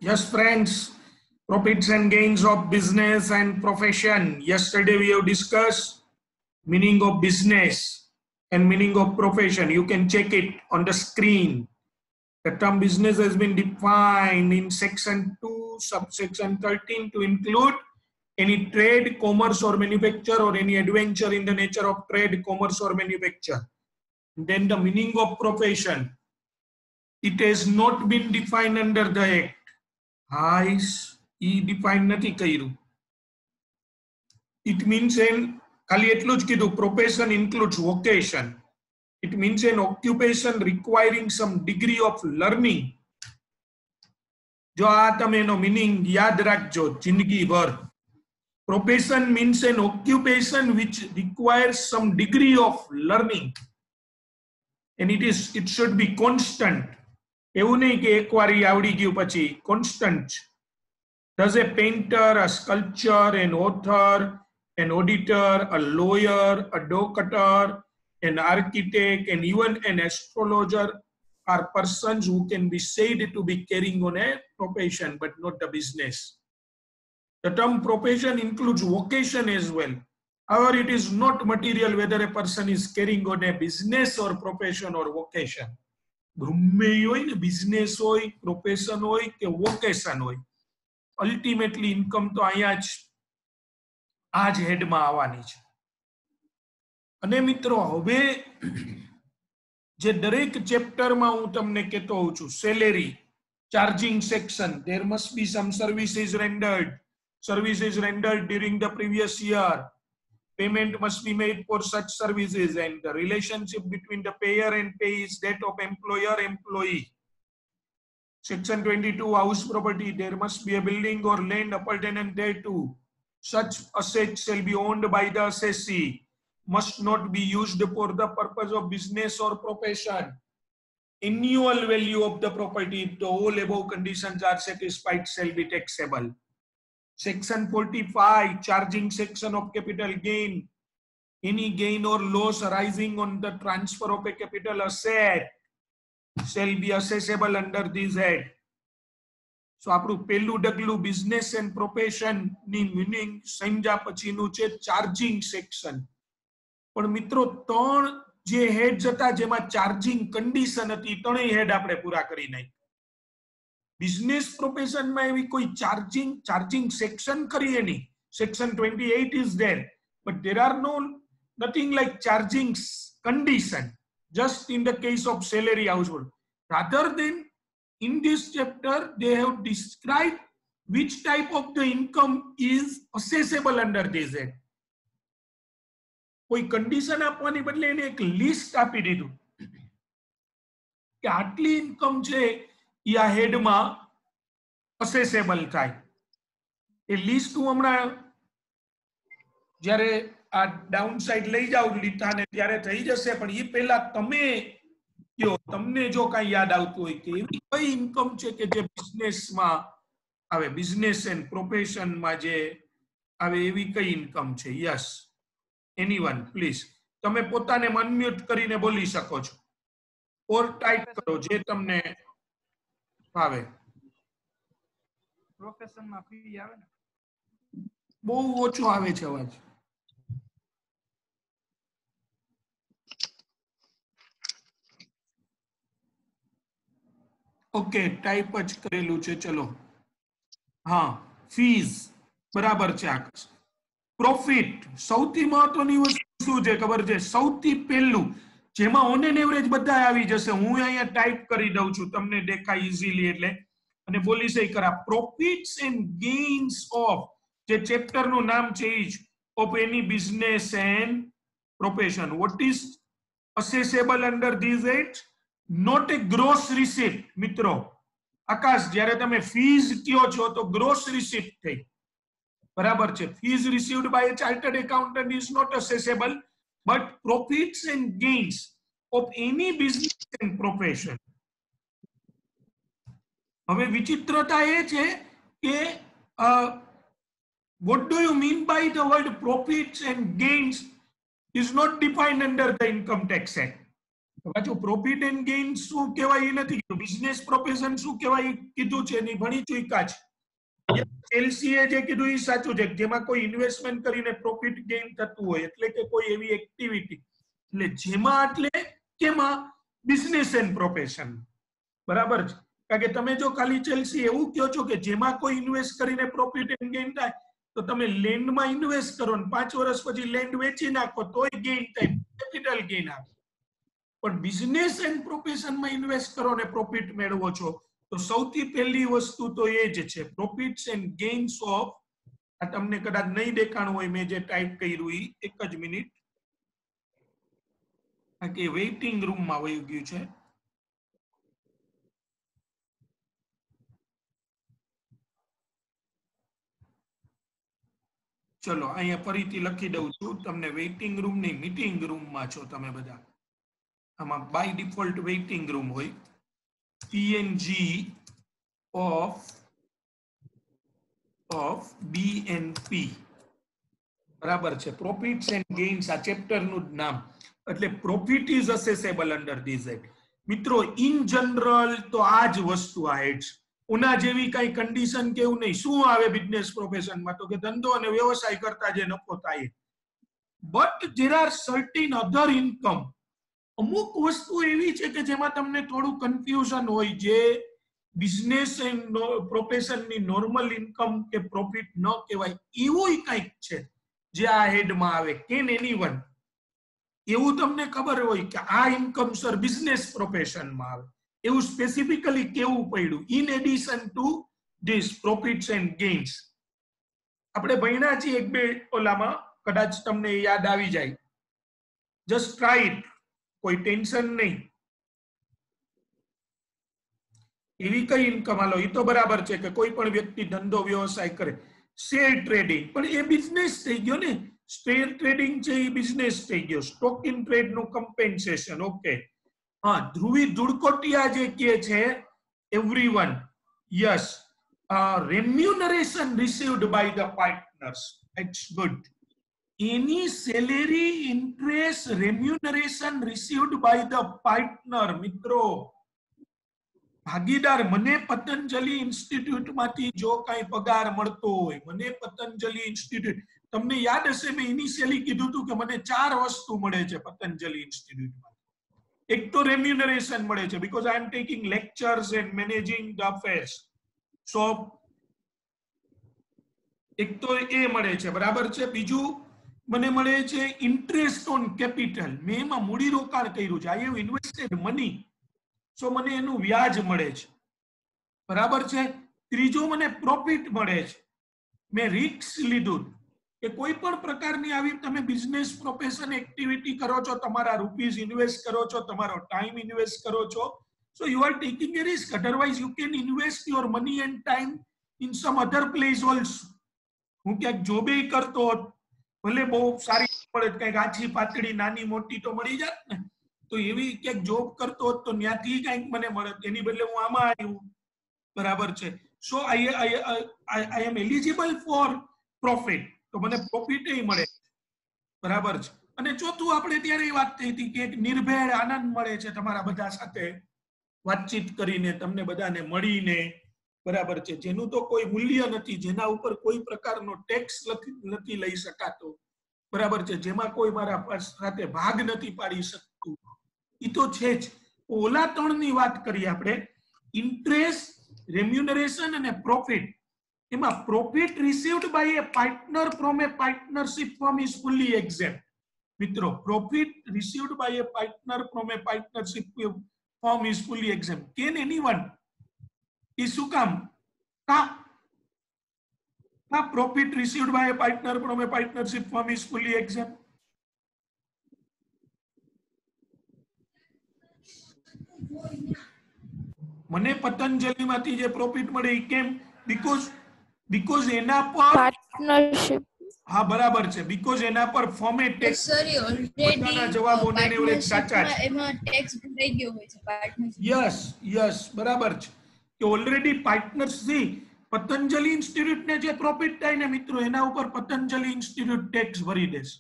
Yes, friends, profits and gains of business and profession. Yesterday we have discussed meaning of business and meaning of profession. You can check it on the screen. The term business has been defined in section 2, subsection 13 to include any trade, commerce or manufacture or any adventure in the nature of trade, commerce or manufacture. Then the meaning of profession. It has not been defined under the Act. define નથી કર્યું. It means ખાલી એટલું જ કીધું profession includes vocation. It means an occupation requiring some degree of learning. જો આ તમે એનો meaning યાદ રાખજો જિંદગીભર. Profession means an occupation which requires some degree of learning. And it should be constant. એવું નહીં કે એકવાર ઈ આવડી ગયું પછી constant. Does a painter, a sculptor, an author, an auditor, a lawyer, a doctor, an architect, and even an astrologer are persons who can be said to be carrying on a profession, but not a business. The term profession includes vocation as well. However, it is not material whether a person is carrying on a business or profession or vocation. ગમે હોય ને business હોય, profession હોય કે vocation હોય. Ultimately income તો અહીંયા જ આ જ હેડમાં આવવાની છે. અને મિત્રો હવે જે દરેક ચેપ્ટરમાં હું તમને કહેતો હોઉં છું salary charging section there must be some services rendered during the previous year. Payment must be made for such services and the relationship between the payer and pay is that of employer employee. Section 22, house property, there must be a building or land appurtenant thereto. Such assets shall be owned by the assessee, must not be used for the purpose of business or profession. Annual value of the property, if the all above conditions are satisfied, shall be taxable. Section 45, charging section of capital gain. Any gain or loss arising on the transfer of a capital asset shall be assessable under this head. So આપણું પહેલું ડગલું business and profession ની meaning સમજ્યા પછીનું છે charging section. પણ મિત્રો ત્રણ જે હેડ હતા જેમાં ચાર્જિંગ કન્ડિશન હતી ત્રણેય હેડ આપણે પૂરા કરી નાખ્યા. બિઝનેસ પ્રોફેશનમાં એવી કોઈ ચાર્જિંગ સેક્શન કરીએ નહીં. Section 28 is there, but there are nothing like charging condition. Just in the case of salary household, rather than in this chapter they have described which type of the income is assessable under this head. કોઈ condition આપવાની બદલે એને એક list આપી દીધું કે આટલી income છે ઈ આ હેડમાં assessable થાય. એ લિસ્ટ હું હમણાં જ્યારે આ ડાઉન સાઇડ લઈ જાઉં લીટાને ત્યારે થઈ જશે, પણ એ પહેલા તમે કયો તમને જો કાંઈ याद આવતું હોય કે એવી કઈ ઇન્કમ છે કે જે બિઝનેસમાં આવે, બિઝનેસ એન્ડ પ્રોફેશનમાં જે આવે એવી કઈ ઇન્કમ છે. યસ, એનીવન પ્લીઝ તમે પોતાને અનમ્યુટ કરીને બોલી શકો છો ઓર ટાઈપ કરો જે તમને ભાવે. પ્રોફેશનમાં ફી આવે ને બહુ ઓછો આવે છે અવાજ. ઓકે, ટાઈપ જ કરેલું છે. ચલો, હા, ફીઝ બરાબર છે. આકાશ, પ્રોફિટ સૌથી મહત્વની વસ્તુ શું છે ખબર છે? સૌથી પહેલું જેમાં ઓન એન એવરેજ બધા આવી જશે. હું અહીંયા ટાઈપ કરી દઉં છું તમને દેખાય ઈઝીલી એટલે, અને બોલી સહી કરા. પ્રોફિટ્સ એન્ડ ગેઇન્સ ઓફ, જે ચેપ્ટરનું નામ છે ઈ જ, of any business and profession. What is assessable under these heads? Not a gross receipt. મિત્રો આકાશ, જ્યારે તમે ફીઝ કયો છો તો ગ્રોસ રિસીપ્ટ થઈ, બરાબર છે. Fees received by a chartered accountant is not assessable, but profits and gains of any business and profession. હવે વિચિત્રતા એ છે કે what do you mean by the word profits and gains is not defined under the income tax act. પાછું profit and gain શું કહેવાય એ નથી કીધું, business profession શું કહેવાય કીધું છે ની ભણી ચૂક્યા છે. ચેલ્સીએ જે કીધું એ સાચું છે, જેમાં કોઈ ઇન્વેસ્ટમેન્ટ કરીને પ્રોફિટ ગેઇન થતું હોય, એટલે કે કોઈ એવી એક્ટિવિટી, એટલે જેમાં એટલે કેમાં બિઝનેસ એન્ડ પ્રોફેશન, બરાબર છે. કારણ કે તમે જો ખાલી ચેલ્સી એવું કહો છો કે જેમાં કોઈ ઇન્વેસ્ટ કરીને પ્રોફિટ એન્ડ ગેઇન થાય, તો તમે લેન્ડમાં ઇન્વેસ્ટ કરો ને 5 વર્ષ પછી લેન્ડ વેચી નાખો તોય ગેઇન થાય, કેપિટલ ગેઇન આવે. પણ બિઝનેસ એન્ડ પ્રોફેશનમાં ઇન્વેસ્ટ કરો ને પ્રોફિટ મેળવો છો, તો સૌથી પહેલી વસ્તુ તો એ જ છે પ્રોફિટ્સ એન્ડ ગેઇન્સ ઓફ, આ તમને કદાચ નહીં દેખાણું હોય મેં જે ટાઈપ કર્યું એ, એક જ મિનિટ, કારણ કે વેઇટિંગ રૂમમાં વહી ગયું છે. ચલો અહીંયા ફરીથી લખી દઉં છું તમને, વેઇટિંગ રૂમ નહીં, મીટિંગ રૂમમાં છો તમે બધા. આમાં બાય ડિફોલ્ટ વેઇટિંગ રૂમ હોય. પીએનજી ઓફ બીએનપી, બરાબર છે. પ્રોફિટ્સ એન્ડ ગેઇન્સ આ ચેપ્ટર નું નામ. એટલે profit is assessable under this હેડ. મિત્રો ઇન જનરલ તો આ જ વસ્તુ આ હેડ, ઉના જેવી કઈ કન્ડિશન કેવું નહીં. શું આવે બિઝનેસ પ્રોફેશનમાં, તો કે ધંધો અને વ્યવસાય કરતા જે નફો થાય. But there are certain other income, અમુક વસ્તુ એવી છે કે જેમાં તમને થોડું કન્ફ્યુઝન હોય, જે બિઝનેસ એન્ડ પ્રોફેશનની નોર્મલ ઇન્કમ કે પ્રોફિટ ન કહેવાય, એવું કંઈક છે જે આ હેડમાં આવે. કેન એનીવન એવું તમને ખબર હોય કે આ ઇન્કમ સર બિઝનેસ પ્રોફેશનમાં આવે, એવું સ્પેસિફિકલી કેવું પડ્યું in addition to this profits and gains. આપણે ભણ્યા છીએ એક બે ઓલામાં, કદાચ તમને યાદ આવી જાય. જસ્ટ ટ્રાય ઇટ, કોઈ ટેન્શન નહીં. એવી કઈ ઇન્કમ, હાલો એ તો બરાબર છે કે કોઈ પણ વ્યક્તિ ધંધો વ્યવસાય કરે, શેર ટ્રેડિંગ, પણ એ બિઝનેસ થઈ ગયો ને. શેર ટ્રેડિંગ છે એ બિઝનેસ થઈ ગયો. સ્ટોક ઇન ટ્રેડ નું કમ્પેન્સેશન, ઓકે. હા, ધ્રુવી ધુડકોટિયા જે કહે છે everyone, yes, remuneration received by the partners, it's good. Any salary, interest, remuneration received by the partner, મિત્રો ભાગીદાર. મને પતંજલિ ઇન્સ્ટિટ્યૂટ માંથી જો કઈ પગાર મળતો હોય, મને પતંજલિ ઇન્સ્ટિટ્યૂટ, તમને યાદ હશે મેં ઇનિશિયલી કીધું હતું કે મને 4 વસ્તુ મળે છે પતંજલિ ઇન્સ્ટિટ્યૂટમાં. એક તો રેમ્યુનરેશન મળે છે, because I am taking lectures and managing the affairs. So એક તો એ મળે છે, બરાબર છે. બીજું મને મળે છે ઇન્ટરેસ્ટ ઓન કેપિટલ, મેં એમાં મૂડીરોકાણ કર્યું છે, આઈ હેવ ઇન્વેસ્ટેડ મની, સો મને એનું વ્યાજ મળે છે, બરાબર છે. ત્રીજો મને પ્રોફિટ મળે છે, મેં રિસ્ક લીધું કે કોઈ પણ પ્રકારની આવી તમે બિઝનેસ પ્રોફેશન એક્ટિવિટી કરો છો, તમારા રૂપીઝ ઇન્વેસ્ટ કરો છો, તમારો ટાઈમ ઇન્વેસ્ટ કરો છો, so you are taking A risk. Otherwise you can invest your money end time in sum other place also. હું ક્યાંક જોબે કરતો હોત, ભલે બહુ સારી મળે, કંઈક આછી પાતળી નાની મોટી તો મળી જાત ને, તો એવી ક્યાંક જોબ કરતો હોત તો ત્યાંથી કંઈક મને મળે, એની બદલે હું આમાં આવ્યું, બરાબર છે. સો આઈ એમ એલિજિબલ ફોર પ્રોફિટ, તો મને પ્રોફિટ મળે, બરાબર છે. અને ચોથું આપણે ત્યારે વાત થઈ હતી કે એક નિર્ભેળ આનંદ મળે છે તમારા બધા સાથે વાતચીત કરીને, તમને બધાને મળીને, બરાબર છે. જેનું તો કોઈ મૂલ્ય નથી, જેના ઉપર કોઈ પ્રકારનો ટેક્સ નથી લઈ શકાતો, બરાબર છે. જેમાં કોઈ મારા સાથે ભાગ નથી પાડી શકતું, એ તો છે જ. ઓલા 3 ની વાત કરીએ આપણે, ઇન્ટરેસ્ટ, રેમ્યુનરેશન અને પ્રોફિટ. એમાં profit received by a partner from a partnership firm is fully exempt. મિત્રો profit received by a partner from a partnership firm is fully exempt. Can anyone? એ શું કામ? Profit received by a partner from a partnership firm is fully exempt. મને પતંજલિમાંથી જે profit મળે એ કેમ? Because એના પર પાર્ટનરશિપ, હા બરાબર છે, બીકોઝ એના પર ફર્મે ટેક્સ, સોરી ઓલરેડી જવાબોને એવરેજ સાચા છે, એમાં ટેક્સ ભરાઈ ગયો હોય છે પાર્ટનરશિપ. યસ બરાબર છે કે ઓલરેડી પાર્ટનરશિપ, પતંજલિ ઇન્સ્ટિટ્યૂટ ને જે પ્રોફિટ થાય ને મિત્રો, એના ઉપર પતંજલિ ઇન્સ્ટિટ્યૂટ ટેક્સ ભરી દેશે,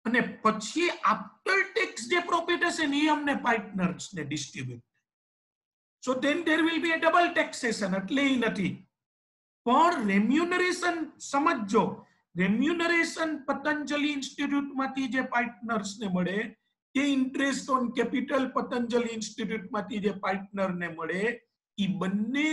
અને પછી આફ્ટર ટેક્સ જે પ્રોફિટ હશે ને એ અમને પાર્ટનર્સ ને distribute. So than there will B a double taxation. એટલે એ નથી. પણ રેમ્યુનરેશન સમજજો, રેમ્યુનરેશન પતંજલિ ઇન્સ્ટિટ્યૂટ માંથી જે પાર્ટનર્સ ને મળે, કે interest on capital Patanjali institute માંથી જે પાર્ટનર ને મળે, એ બંને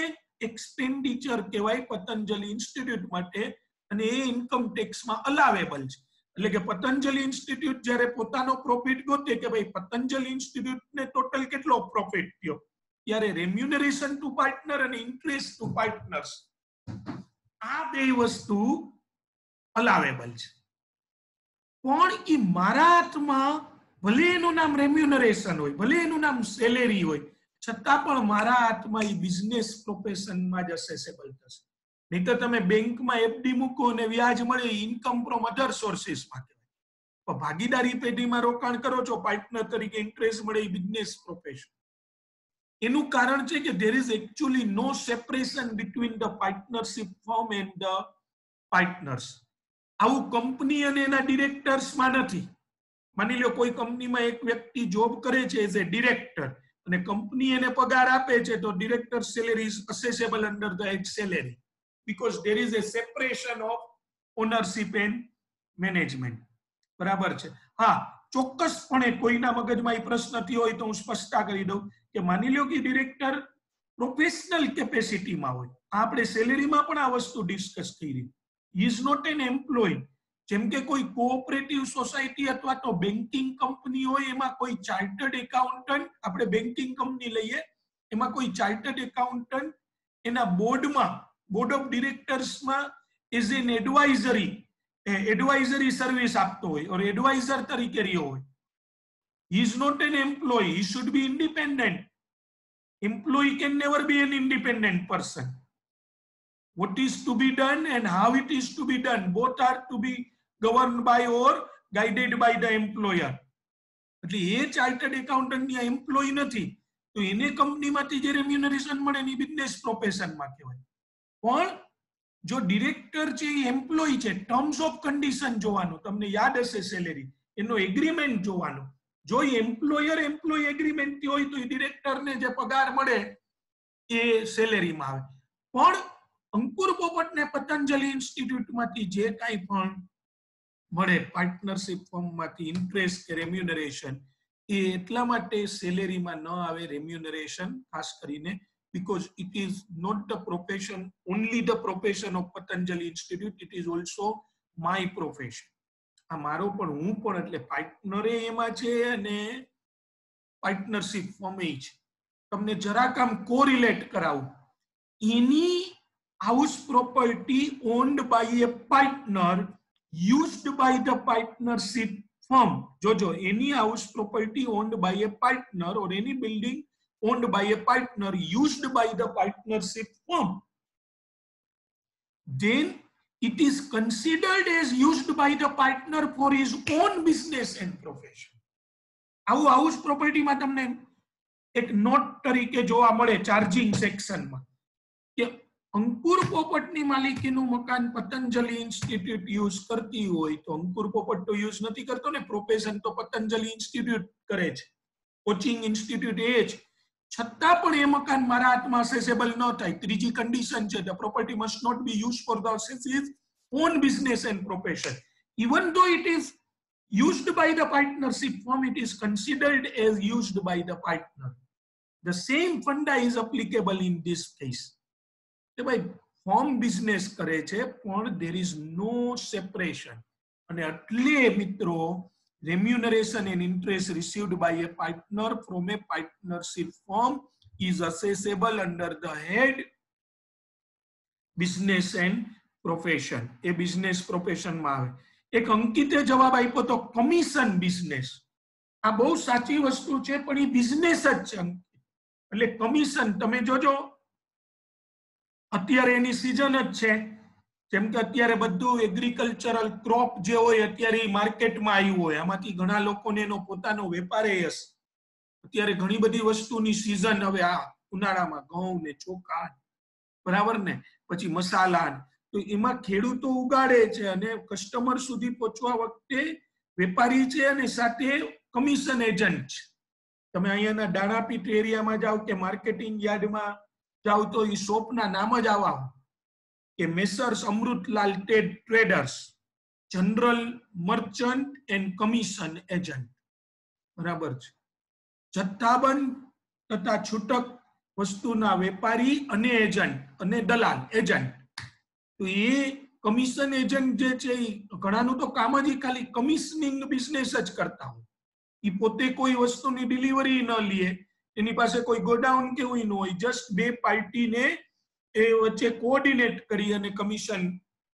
એક્સપેન્ડિચર કહેવાય પતંજલિ ઇન્સ્ટિટ્યૂટ માટે, અને એ ઇન્કમ ટેક્સ માં અલાવેબલ છે. એટલે કે પતંજલિ ઇન્સ્ટિટ્યૂટ જ્યારે પોતાનો પ્રોફિટ ગોતે કે ભાઈ પતંજલિ ઇન્સ્ટિટ્યૂટ ને ટોટલ કેટલો પ્રોફિટ થયો, ત્યારે રેમ્યુનરેશન ટુ પાર્ટનર અને ઇન્ટરેસ્ટ ટુ પાર્ટનર્સ આ બે વસ્તુ અલાવેબલ છે. પણ એ મારા હાથમાં ભલે એનું નામ રેમ્યુનરેશન હોય, ભલે એનું નામ સેલેરી હોય, છતાં પણ મારા હાથમાં એ બિઝનેસ પ્રોફેશનમાં જ અસેસેબલ થશે. નહીં તો તમે બેંકમાં એફડી મૂકો અને વ્યાજ મળે, ઇન્કમ ફ્રોમ અધર સોર્સિસમાં કહેવાય. ભાગીદારી પેઢીમાં રોકાણ કરો છો, પાર્ટનર તરીકે ઇન્ટરેસ્ટ મળે, એ બિઝનેસ પ્રોફેશન. એનું કારણ છે કે there is actually no separation between the partnership firm and the partners. આવું કંપની અને એના ડિરેક્ટર્સમાં નથી. માની લો કોઈ કંપનીમાં એક વ્યક્તિ જોબ કરે છે એઝ એ ડિરેક્ટર, અને કંપની એને પગાર આપે છે, તો director salary is assessable under the head salary, because there is a separation of ownership and management. બરાબર છે. હા, ચોક્કસપણે કોઈના મગજમાં એ પ્રશ્ન થયો હોય તો હું સ્પષ્ટતા કરી દઉં કે માની લો કે ડિરેક્ટર પ્રોફેશનલ કેપેસિટીમાં હોય, આપણે સેલેરીમાં પણ આ વસ્તુ ડિસ્કસ કરી, he is not an employ. જેમ કે કોઈ કોઓપરેટિવ સોસાયટી અથવા તો બેન્કિંગ કંપની હોય, એમાં કોઈ ચાર્ટર્ડ એકાઉન્ટન્ટ, આપણે બેન્કિંગ કંપની લઈએ, એમાં કોઈ ચાર્ટર્ડ એકાઉન્ટન્ટ એના બોર્ડમાં, બોર્ડ ઓફ ડિરેક્ટર્સમાં એઝ એન એડવાઇઝરી સર્વિસ આપતો હોય, ઓર એડવાઇઝર તરીકે રહ્યો હોય. He is not an employee, he should be independent. Employee can never be an independent person. What is to be done and how it is to be done, both are to be governed by or guided by the employer. એટલે એ chartered accountant ની employ નથી, તો એને કંપનીમાંથી જે રેમ્યુનરેશન મળે એ business પ્રોફેશનમાં કહેવાય. પણ જો ડિરેક્ટર છે એ એમ્પ્લોય છે, ટર્મ્સ ઓફ કન્ડિશન જોવાનું, તમને યાદ હશે સેલેરી, એનો એગ્રીમેન્ટ જોવાનું. જો એમ્પ્લોયર એમ્પ્લોય એગ્રીમેન્ટ હોય તો એ ડિરેક્ટરને જે પગાર મળે એ સેલેરીમાં આવે. પણ અંકુર પોપટને પતંજલિ ઇન્સ્ટિટ્યૂટમાંથી જે કાંઈ પણ મળે પાર્ટનરશિપ ફર્મમાંથી ઇન્ટરેસ્ટ કે રેમ્યુનરેશન, એ એટલા માટે સેલેરીમાં ન આવે રેમ્યુનરેશન, ખાસ કરીને because it is not the profession, only the profession of Patanjali Institute, it is also my profession. આ મારો પણ, હું પણ, એટલે પાર્ટનરે એમાં છે અને પાર્ટનરશિપ ફર્મ એ છે. તમને જરાક આમ કોરિલેટ કરાવું. Any house property owned by a partner used by the partnership firm. જોજો, any house property owned by a partner or any building owned by a partner used by the partnership firm, then it is considered as used by the partner for his own business and profession. આવું house પ્રોપર્ટીમાં તમને એક not તરીકે જોવા મળે charging સેક્શનમાં કે અંકુર પોપટની માલિકીનું મકાન Patanjali institute use કરતી હોય, તો અંકુર પોપટ તો યુઝ નથી કરતો ને, પ્રોફેશન તો પતંજલિ ઇન્સ્ટિટ્યૂટ કરે છે, કોચિંગ ઇન્સ્ટિટ્યૂટ એ જ, છતાં પણ એ મકાન મારા હાથમાં અસેસેબલ ન થાય. ત્રીજી કન્ડિશન છે, the property must not be use for the his own business and profession. Even though it is used by the partnership firm, it is considered as used by the partner. The same funda is applicable in this case. કે ભાઈ form business કરે છે પણ there is no separation, અને એટલે મિત્રો remuneration and interest received by a partner from a partnership firm is assessable under the head business and profession. A business profession માં આવે. એક અંકિતે જવાબ આપ્યો તો કમિશન બિઝનેસ. આ બહુ સાચી વસ્તુ છે, પણ એ બિઝનેસ જ છે. એટલે કમિશન તમે જોજો, અત્યારે એની સિઝન જ છે. જેમ કે અત્યારે બધું એગ્રીકલ્ચરલ ક્રોપ જે હોય અત્યારે માર્કેટમાં આવ્યું હોય, આમાંથી ઘણા લોકોને એનો પોતાનો વેપાર હશે. અત્યારે ઘણી બધી વસ્તુની સિઝન, હવે આ ઉનાળામાં ઘઉં ને ચોખા, બરાબર ને, પછી મસાલા, તો એમાં ખેડૂતો ઉગાડે છે અને કસ્ટમર સુધી પહોંચવા વખતે વેપારી છે અને સાથે કમિશન એજન્ટ છે. તમે અહીંયાના દાણાપીઠ એરિયામાં જાઓ કે માર્કેટિંગ યાર્ડમાં જાઓ તો એ શોપના નામ જ આવા કે messrs Amritlal traders, general merchant and commission agent. બરાબર છે. જથ્થાબંધ તથા છૂટક વસ્તુના વેપારી અને એજન્ટ અને દલાલ એજન્ટ. તો એ કમિશન એજન્ટ જે છે એ ઘણાનું તો કામ જ ખાલી કમિશનિંગ બિઝનેસ જ કરતા હોય. એ પોતે કોઈ વસ્તુની ડિલિવરી ન લે, એની પાસે કોઈ ગોડાઉન કેવું ન હોય, જસ્ટ બે પાર્ટીને એ વચ્ચે કોઓર્ડિનેટ કરી અને કમિશન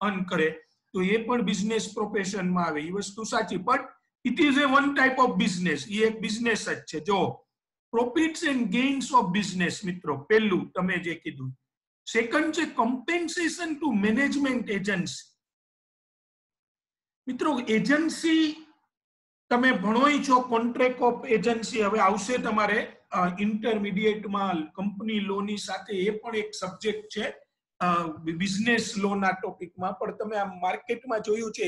અર્ન કરે. તો એ પણ બિઝનેસ પ્રોફેશનમાં આવે. એ વસ્તુ સાચી, but it is a one type of business. એ એક બિઝનેસ જ છે. જો profits and gains of business મિત્રો, પહેલું તમે જે કીધું. સેકન્ડ છે કમ્પેન્સેશન ટુ મેનેજમેન્ટ એજન્સી. મિત્રો એજન્સી તમે ભણોય છો, કોન્ટ્રાક્ટ ઓફ એજન્સી હવે આવશે તમારે ઇન્ટરમીડિયેટમાં કંપની લો ની સાથે. એ પણ એક સબ્જેક્ટ છે બિઝનેસ લો ના ટોપિકમાં. પણ તમે આ માર્કેટમાં જોયું છે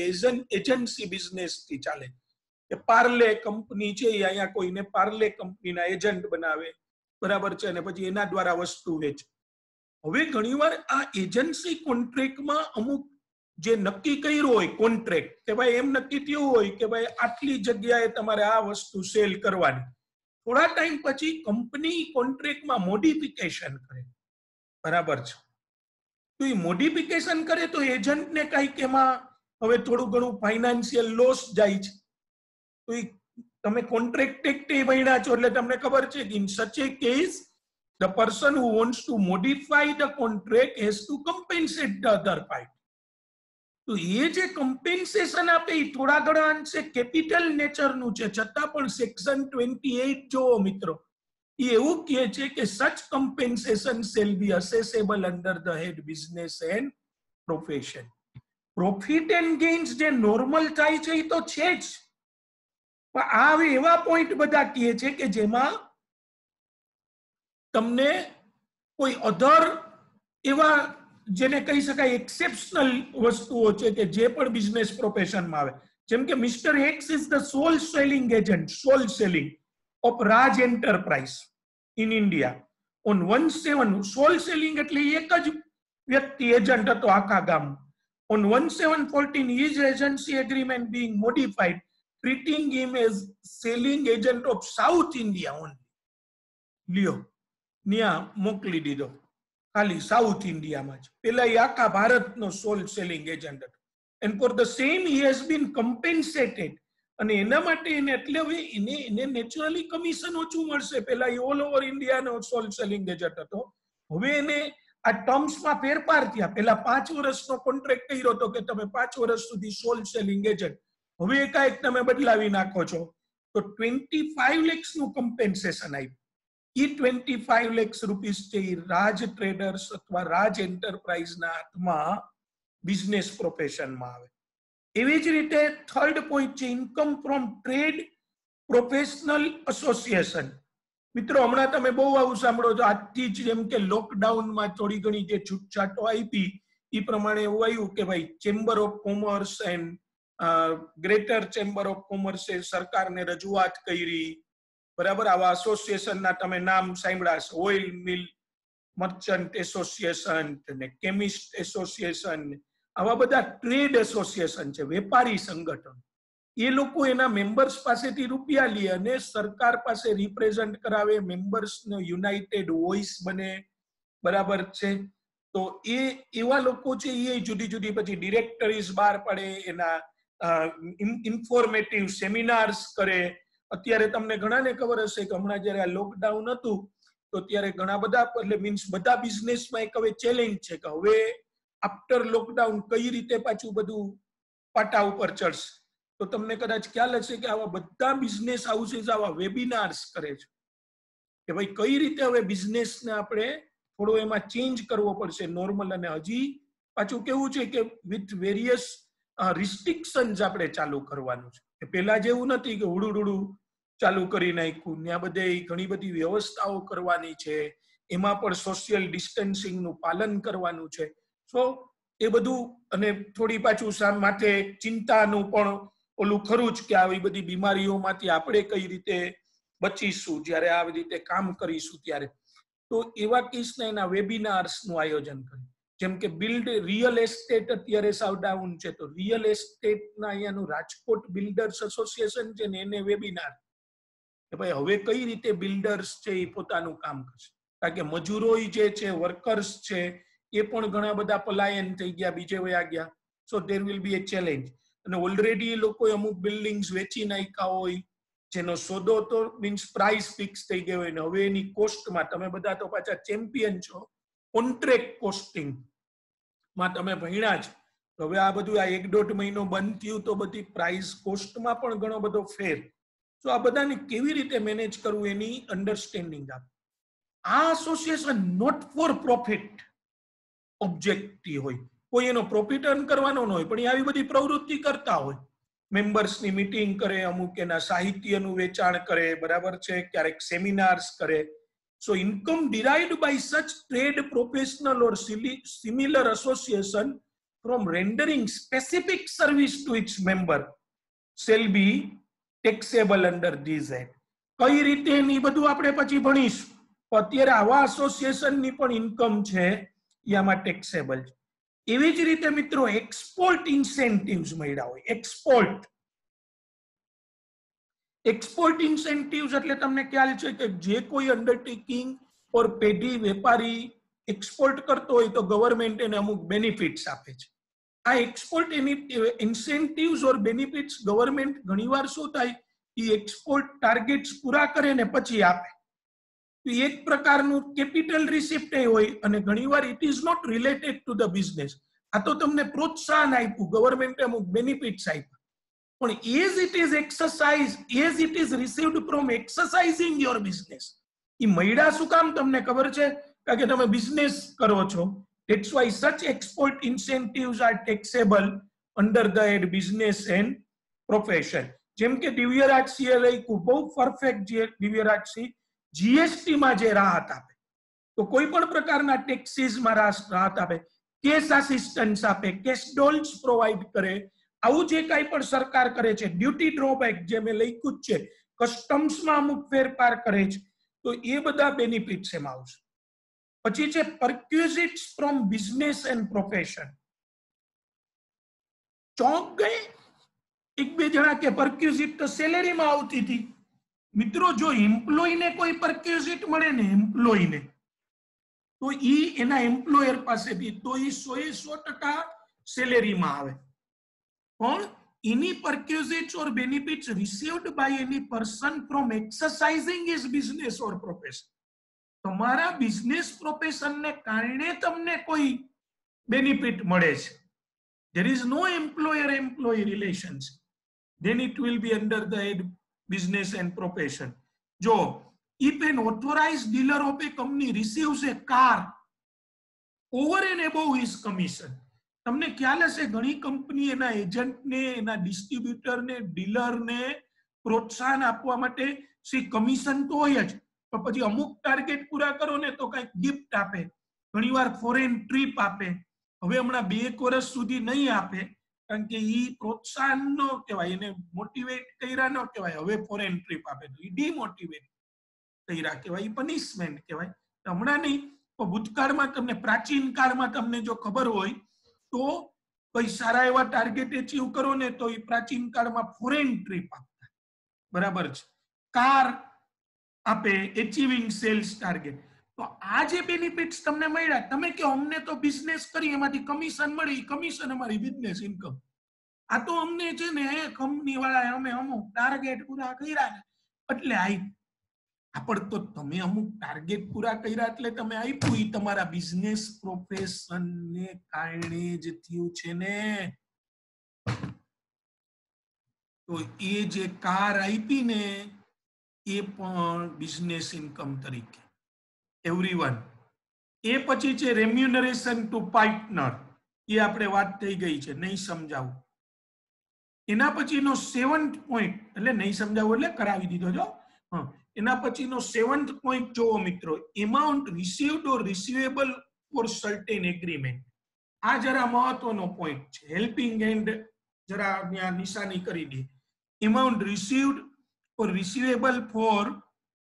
એજન્સી બિઝનેસ થી ચાલે. કે પાર્લે કંપની છે, અહીંયા કોઈને પાર્લે કંપનીના એજન્ટ બનાવે, બરાબર છે, અને પછી એના દ્વારા વસ્તુ વેચે. હવે ઘણીવાર આ એજન્સી કોન્ટ્રાક્ટમાં અમુક જે નક્કી કર્યું હોય કોન્ટ્રાક્ટ, કે ભાઈ એમ નક્કી થયું હોય કે ભાઈ આટલી જગ્યાએ તમારે આ વસ્તુ સેલ કરવાની. થોડા ટાઈમ પછી કંપની કોન્ટ્રાક્ટમાં મોડિફિકેશન કરે, બરાબર છે. તો એ મોડિફિકેશન કરે તો એજન્ટને કઈક એમાં હવે થોડું ઘણું ફાઇનાન્શિયલ લોસ જાય છે. તો એ તમે કોન્ટ્રાક્ટ એક્ટ ભણ્યા છો એટલે તમને ખબર છે કે in such A case the person who wants to modify the contract has to compensate the other party. તો એ જે કમ્પેન્સેશન આપે એ થોડા ઘણા અંશે કેપિટલ નેચરનું છે, છતાં પણ સેક્શન 28 જોવો મિત્રો, એ એવું કહે છે કે such compensation shall be assessable under the head business and profession. Profit and gains જે નોર્મલ થાય છે એ તો છે જ, પણ આ એવા પોઈન્ટ બધા કહે છે કે જેમાં તમને કોઈ અધર એવા જેને કહી શકાય એક્સેપ્શનલ વસ્તુઓ છે કે જે પણ બિઝનેસ પ્રોફેશનમાં આવે. જેમ કે mister X is the sole selling agent, sole selling of Raj enterprise in India on 17. Sole selling એટલે એક જ વ્યક્તિ એજન્ટ હતો આખા ગામ. ઓન 1714 his agency agreement being modified, treating him as selling agent of South India only. લ્યો ન્યા મોકલી દીધો ખાલી સાઉથ ઇન્ડિયામાં જ. પેલા એ આખા ભારતનો સોલ સેલિંગ એજન્ટ હતો. And for the same he has been compensated. અને એના માટે એને એટલે હવે એને નેચરલી કમિશન ઓછું મળશે. પેલા એ ઓલ ઓવર ઇન્ડિયાનો સોલ સેલિંગ એજન્ટ હતો. હવે એને આ ટર્મ્સમાં ફેરફાર થયા. પેલા 5 વર્ષનો કોન્ટ્રાક્ટ કર્યો હતો કે તમે 5 વર્ષ સુધી સોલ સેલિંગ એજન્ટ, હવે એકાએક તમે બદલાવી નાખો છો તો 25 lakhs નું કમ્પેન્સેશન આપ્યું. એ 25 lakhs રૂપીસ છે એ રાજ ટ્રેડર્સ અથવા રાજ એન્ટરપ્રાઇઝના હાથમાં બિઝનેસ પ્રોફેશનમાં આવે. એવી જ રીતે થર્ડ પોઈન્ટ છે income from trade professional association. મિત્રો હમણાં તમે બહુ આવું સાંભળો છો. આજથી જ જેમ કે લોકડાઉનમાં થોડી ઘણી જે છૂટછાટો આપી એ પ્રમાણે એવું આવ્યું કે ભાઈ chamber of commerce and greater chamber of કોમર્સે સરકારને રજૂઆત કરી, બરાબર. આવા એસોસિએશનના તમે નામ સાંભળ્યા છે, ઓઇલ મિલ મર્ચન્ટ એસોસિએશન ને કેમિસ્ટ એસોસિએશન. આવા બધા ટ્રેડ એસોસિએશન છે, વેપારી સંગઠન. એ લોકો એના મેમ્બર્સ પાસેથી રૂપિયા લે અને સરકાર પાસે રિપ્રેઝન્ટ કરાવે, મેમ્બર્સનો યુનાઇટેડ વોઇસ બને, બરાબર છે. તો એ એવા લોકો છે એ જુદી જુદી પછી ડિરેક્ટરીઝ બહાર પાડે, એના ઇન્ફોર્મેટિવ સેમિનાર્સ કરે. અત્યારે તમને ઘણાને ખબર હશે કે હમણાં જયારે આ લોકડાઉન હતું તો ત્યારે ઘણા બધા એટલે મીન્સ બધા બિઝનેસમાં એક હવે ચેલેન્જ છે કે હવે આફ્ટર લોકડાઉન કઈ રીતે પાછું બધું પાટા ઉપર ચડશે. તો તમને કદાચ ખ્યાલ હશે કે આવા બધા બિઝનેસ હાઉસીસ આવા વેબિનાર્સ કરે છે કે ભાઈ કઈ રીતે હવે બિઝનેસને આપણે થોડો એમાં ચેન્જ કરવો પડશે નોર્મલ. અને હજી પાછું કેવું છે કે વિથ વેરિયસ રિસ્ટ્રિક્શન્સ આપણે ચાલુ કરવાનું છે. પેલા જેવું નથી કે ઉડું ચાલુ કરી નાખ્યું. ત્યાં બધે ઘણી બધી વ્યવસ્થાઓ કરવાની છે, એમાં પણ સોશિયલ ડિસ્ટન્સિંગનું પાલન કરવાનું છે. સો એ બધું અને થોડી પાછું માથે ચિંતાનું પણ ઓલું ખરું જ કે આવી બધી બીમારીઓમાંથી આપણે કઈ રીતે બચીશું જ્યારે આવી રીતે કામ કરીશું ત્યારે. તો એવા કેસના એના વેબિનાર્સનું આયોજન કર્યું. જેમ કે બિલ્ડ રિયલ એસ્ટેટ અત્યારે સાવ ડાઉન છે, તો રિયલ એસ્ટેટના અહીંયાનું રાજકોટ બિલ્ડર્સ એસોસિએશન છે ને એને વેબિનાર કે ભાઈ હવે કઈ રીતે બિલ્ડર્સ છે એ પોતાનું કામ કરશે. કારણ કે મજૂરો જે છે, વર્કર્સ છે, એ પણ ઘણા બધા પલાયન થઈ ગયા, બીજે વયા ગયા. So there will be a challenge. અને ઓલરેડી એ લોકોએ અમુક બિલ્ડિંગ્સ વેચી નાખ્યા હોય, જેનો સોદો તો મીન્સ પ્રાઇસ ફિક્સ થઈ ગયો હોય ને હવે એની કોસ્ટમાં તમે બધા તો પાછા ચેમ્પિયન છો કોન્ટ્રાક્ટ કોસ્ટિંગ માં તમે ભણ્યા જ. હવે આ બધું આ 1-1.5 મહિનો બંધ થયું તો બધી પ્રાઇસ કોસ્ટમાં પણ ઘણો બધો ફેર. તો આ બધાને કેવી રીતે મેનેજ કરવું એની અન્ડરસ્ટેન્ડિંગ આપે. આ association not for profit objective હોય, કોઈ એનો પ્રોફિટ અર્ન કરવાનો ન હોય, પણ આવી બધી પ્રવૃત્તિ કરતા હોય. મેમ્બર્સની મીટિંગ કરે, અમુક એના સાહિત્યનું વેચાણ કરે, બરાબર છે, ક્યારેક સેમિનાર્સ કરે. So income derived by such trade professional or similar association from rendering specific service to its member shall be taxable under this act. કઈ રીતે ની બધું આપણે પછી ભણીશું. અત્યારે આવા એસોસિએશનની પણ ઇન્કમ છે એ આમાં ટેક્સેબલ છે. એવી જ રીતે મિત્રો એક્સપોર્ટ ઇન્સેન્ટિવ્સ મળ્યા હોય. એક્સપોર્ટ ઇન્સેન્ટિવ્સ એટલે તમને ખ્યાલ છે કે જે કોઈ અન્ડરટેકિંગ ઓર પેઢી વેપારી એક્સપોર્ટ કરતો હોય તો ગવર્મેન્ટ એને અમુક બેનિફિટ્સ આપે છે. આ એક્સપોર્ટ ઇન્સેન્ટિવ્સ ઓર બેનિફિટ્સ ગવર્મેન્ટ ઘણીવાર શું થાય એ એક્સપોર્ટ ટાર્ગેટ્સ પૂરા કરે ને પછી આપે. તો એક પ્રકારનું કેપિટલ રિસિપ્ટ હોય અને ઘણીવાર it is not related to the business. આ તો તમને પ્રોત્સાહન આપ્યું, ગવર્મેન્ટે અમુક બેનિફિટ્સ આપ્યા, પણ as it is exercised, as it is received from exercising your business, એ મળ્યા શું કામ તમને ખબર છે? કારણ કે તમે બિઝનેસ કરો છો. That's why such export incentives are taxable under the head business and profession. જેમ કે દિવ્યરાજસિંહે લખ્યું, બહુ પરફેક્ટ દિવ્યરાજસિંહ, જીએસટી માં જે રાહત આપે, તો કોઈ પણ પ્રકારના ટેક્સીસમાં રાહત આપે, કેશ આસિસ્ટન્સ આપે, કેશ ડોલ્સ પ્રોવાઈડ કરે, આવું જે કાંઈ પણ સરકાર કરે છે, ડ્યુટી ડ્રોબેક જે મેં લખ્યું જ છે, કસ્ટમ્સમાં અમુક ફેરફાર કરે છે, તો એ બધા બેનિફિટ્સ એમાં આવશે. પછી છે પરક્યુઝિટ્સ ફ્રોમ બિઝનેસ એન્ડ પ્રોફેશન. ચોંક ગઈ એક બે જણા કે પરક્યુઝિટ તો સેલેરીમાં આવતી હતી. મિત્રો જો એમ્પ્લોયને કોઈ પરક્યુઝિટ મળે ને એમ્પ્લોયને, તો ઈ એના એમ્પ્લોયર પાસેથી તો ઈ 100% સેલેરીમાં આવે. પણ any perquisites or benefits received by any person from exercising his business or profession, તમારા બિઝનેસ પ્રોફેશન ને કારણે તમને કોઈ બેનિફિટ મળે છે, there is no employer employee relations, then it will be under the head business and profession. જો if an authorized dealer of a company receives a car over and above his commission, તમને ખ્યાલ હશે ઘણી company એના એજન્ટને, એના ડિસ્ટ્રીબ્યુટરને, ડીલરને પ્રોત્સાહન આપવા માટે કમિશન તો હોય જ, પણ પછી અમુક ટાર્ગેટ પૂરા કરો ને તો કંઈક ગિફ્ટ આપે, ઘણીવાર ફોરેન ટ્રીપ આપે. હવે હમણાં 2 વર્ષ સુધી નહીં આપે કારણ કે ઈ પ્રોત્સાહન ન કહેવાય, એને મોટિવેટ કર્યા ન કહેવાય. હવે ફોરેન ટ્રીપ આપે તો ઈ ડિમોટિવેટ કર્યા કહેવાય, ઈ પનિશમેન્ટ કહેવાય. હમણાં નહીં પણ ભૂતકાળમાં તમને, પ્રાચીન કાળમાં તમને જો ખબર હોય તો કોઈ સારા એવા ટાર્ગેટ એચીવ કરો ને તો એ પ્રાચીન કાળમાં ફોરેન ટ્રીપ આપતા, બરાબર છે, કાર આપે, એચીવિંગ સેલ્સ ટાર્ગેટ. તો આ જે બેનિફિટ્સ તમને મળ્યા, તમે કે અમને તો બિઝનેસ કરી એમાંથી કમિશન મળી, કમિશન અમારી બિઝનેસ ઇન્કમ. આ તો અમને છે ને કંપની વાળા અમે અમુક ટાર્ગેટ પૂરા કર્યા ને એટલે આપ્યું. પણ તો તમે અમુક ટાર્ગેટ પૂરા કર્યા એટલે તમે આપ્યું, એ તમારા બિઝનેસ પ્રોફેશન ને કારણે જ થયું છે ને. તો એ જે કાર આપી ને એ પણ બિઝનેસ ઇન્કમ તરીકે એવરીવન. એ પછી છે રેમ્યુનરેશન ટુ પાર્ટનર, એ આપણે વાત થઈ ગઈ છે, નહીં સમજાવું. એના પછીનો 7th પોઈન્ટ, એટલે નહીં સમજાવું એટલે કરાવી દીધો જો. એના પછીનો 7th પોઈન્ટ જોવો મિત્રો, એમાઉન્ટ રિસીવ્ડ ઓર રિસીવેબલ ફોર સર્ટેન એગ્રીમેન્ટ. આ જરા મહત્વનો પોઈન્ટ છે. હેલ્પિંગ હેન્ડ जरा ત્યાં નિશાની કરી દે. amount received or receivable for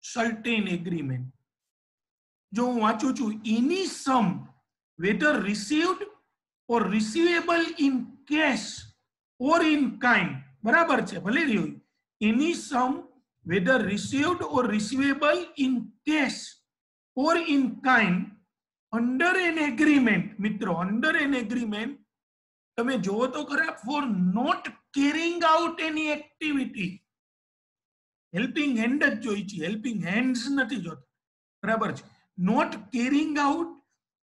certain agreement. જો હું વાંચું છું any sum whether received or receivable in cash or in kind, બરાબર છે ભલે રહ્યું. any sum whether received or receivable in cash or in kind under an agreement. મિત્રો under an agreement તમે જોવો તો ખરા for not carrying out any activity. Helping hand જ જોઈ છે, હેલ્પિંગ હેન્ડ્સ નથી જોતા, બરાબર છે. not carrying out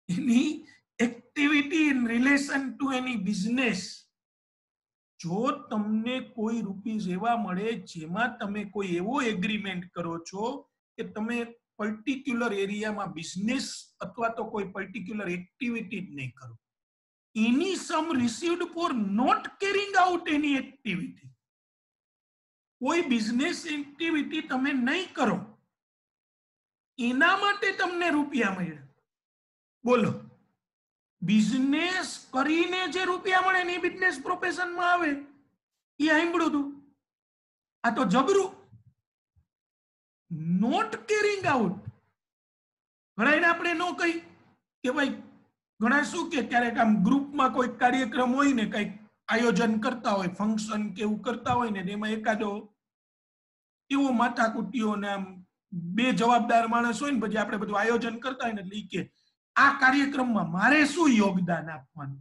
any activity in relation to any business. જો તમને કોઈ રૂપીસ એવા મળે જેમાં તમે કોઈ એવો એગ્રીમેન્ટ કરો છો કે તમે પર્ટિક્યુલર એરિયામાં બિઝનેસ અથવા તો કોઈ પર્ટિક્યુલર એક્ટિવિટી જ નહીં કરો. any sum received for not carrying out any activity. કોઈ બિઝનેસ એક્ટિવિટી તમે નહીં કરો એના માટે તમને રૂપિયા મળ્યા. બોલો, બિઝનેસ કરીને જે રૂપિયા મળે ને એ બિઝનેસ પ્રોફેશન માં આવે. એ સાંભળ્યું તું? આ તો જબરું. Not carrying out. ઘણા આપણે નો કહી કે ભાઈ, ઘણા શું કે ક્યારેક આમ ગ્રુપમાં કોઈ કાર્યક્રમ હોય ને, કઈક આયોજન કરતા હોય, ફંક્શન કે એવું કરતા હોય ને, એમાં એકાદો એવો માથાકૂટીઓ ને આમ બે જવાબદાર માણસ હોય ને, પછી આપણે બધું આયોજન કરતા હોય ને, એટલે કે આ કાર્યક્રમમાં મારે શું યોગદાન આપવાનું?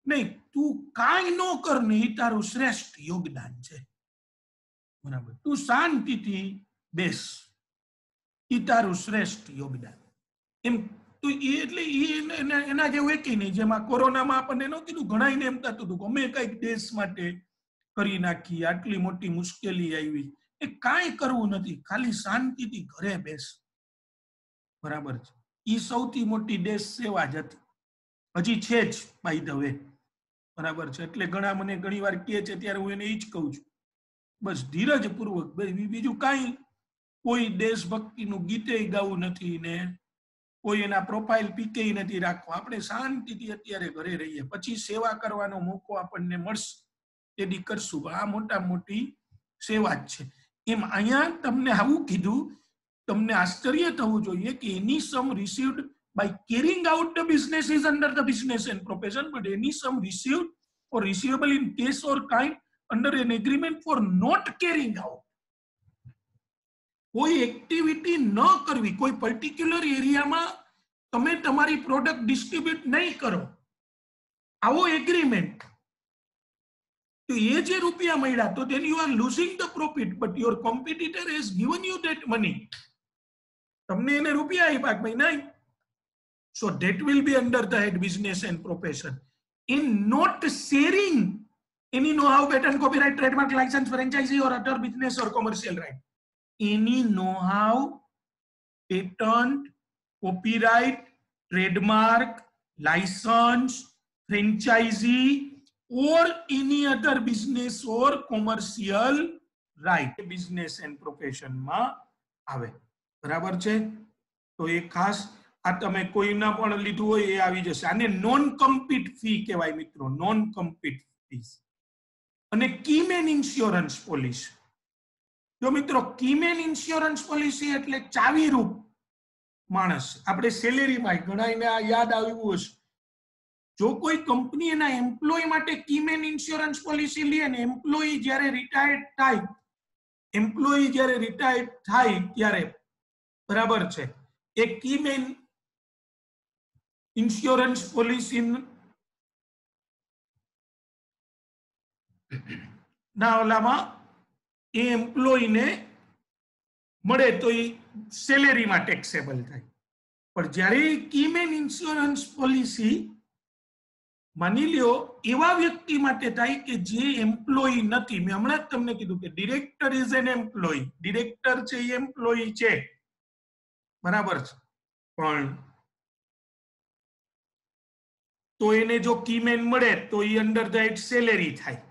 નહીં, તું કાંઈ ન કર ને એ તારું શ્રેષ્ઠ યોગદાન છે, બરાબર. તું શાંતિથી બેસ, એ તારું શ્રેષ્ઠ યોગદાન. એમ તો એટલે એના જેવું એક નહીં. જેમાં કોરોનામાં આપણને ન કીધું, ઘણા એમ થતું હતું કે અમે કઈક દેશ માટે કરી નાખી, આટલી મોટી મુશ્કેલી આવી, એ કાંઈ કરવું નથી, ખાલી શાંતિથી ઘરે બેસ, બરાબર છે. એ સૌથી મોટી દેશ સેવા જ હતી, હજી છે જ બાય ધ વે, બરાબર છે. એટલે ઘણા મને ઘણી વાર કહે છે ત્યારે હું એને એ જ કહું છું, બસ ધીરજપૂર્વક, બીજું કાંઈ કોઈ દેશભક્તિનું ગીતે ગાવું નથી ને કોઈ એના પ્રોફાઇલ પીકે નથી રાખવા. આપણે શાંતિથી અત્યારે ઘરે રહીએ, પછી સેવા કરવાનો મોકો આપણને મળશે તેથી કરશું. આ મોટા મોટી સેવા જ છે. એમ અહીંયા તમને આવું કીધું, તમને આશ્ચર્ય થવું જોઈએ કે any sum received by carrying out the business is under the business and profession, but any sum received or receivable in cash or kind under an agreement for not carrying out. કોઈ activity ન કરવી, કોઈ particular એરિયામાં તમે તમારી product distribute નહીં કરો, આવો એગ્રીમેન્ટ, તો એ જે રૂપિયા મળ્યા તો then you are losing the profit, but your competitor has given you that money. તમને એને રૂપિયા આપ્યા ભાઈ નહીં, so that will be under the head business and profession. In not sharing any know-how, patent, copyright, trademark, license, franchise or other business or commercial right. Any know-how, patent, copyright, trademark, license, franchisee or any other business or commercial right. Business and profession માં આવે, બરાબર છે. તો એ ખાસ આ તમે કોઈના પણ લીધું હોય એ આવી જશે. આને નોન કમ્પીટ ફી કહેવાય મિત્રો, નોન કમ્પીટ ફીસ. અને કીમેન ઇન્સ્યોરન્સ પોલિસી. જો મિત્રો કીમેન ઇન્સ્યોરન્સ પોલિસી એટલે ચાવીરૂપ માણસ. આપણે સેલેરીમાં ઘણાને આ યાદ આવ્યું હશે, જો કોઈ કંપની એના એમ્પ્લોય માટે કીમેન ઇન્સ્યોરન્સ પોલિસી લે અને એમ્પ્લોયી જ્યારે રિટાયર્ડ થાય ત્યારે, બરાબર છે, એ કીમેન ઇન્સ્યોરન્સ પોલિસી ના ઓલામાં એ એમ્પ્લોયીને મળે તો એ સેલેરીમાં ટેક્સેબલ થાય. પણ જ્યારે કીમેન ઇન્સ્યોરન્સ પોલિસી માની લ્યો એવા વ્યક્તિ માટે થાય કે જે એમ્પ્લોયી નથી. મેં હમણાં જ તમને કીધું કે director is an employee, director છે એ એમ્પ્લોયી છે, બરાબર છે, પણ તો એને જો કીમેન મળે તો એ અંડર ધ હેડ સેલેરી થાય.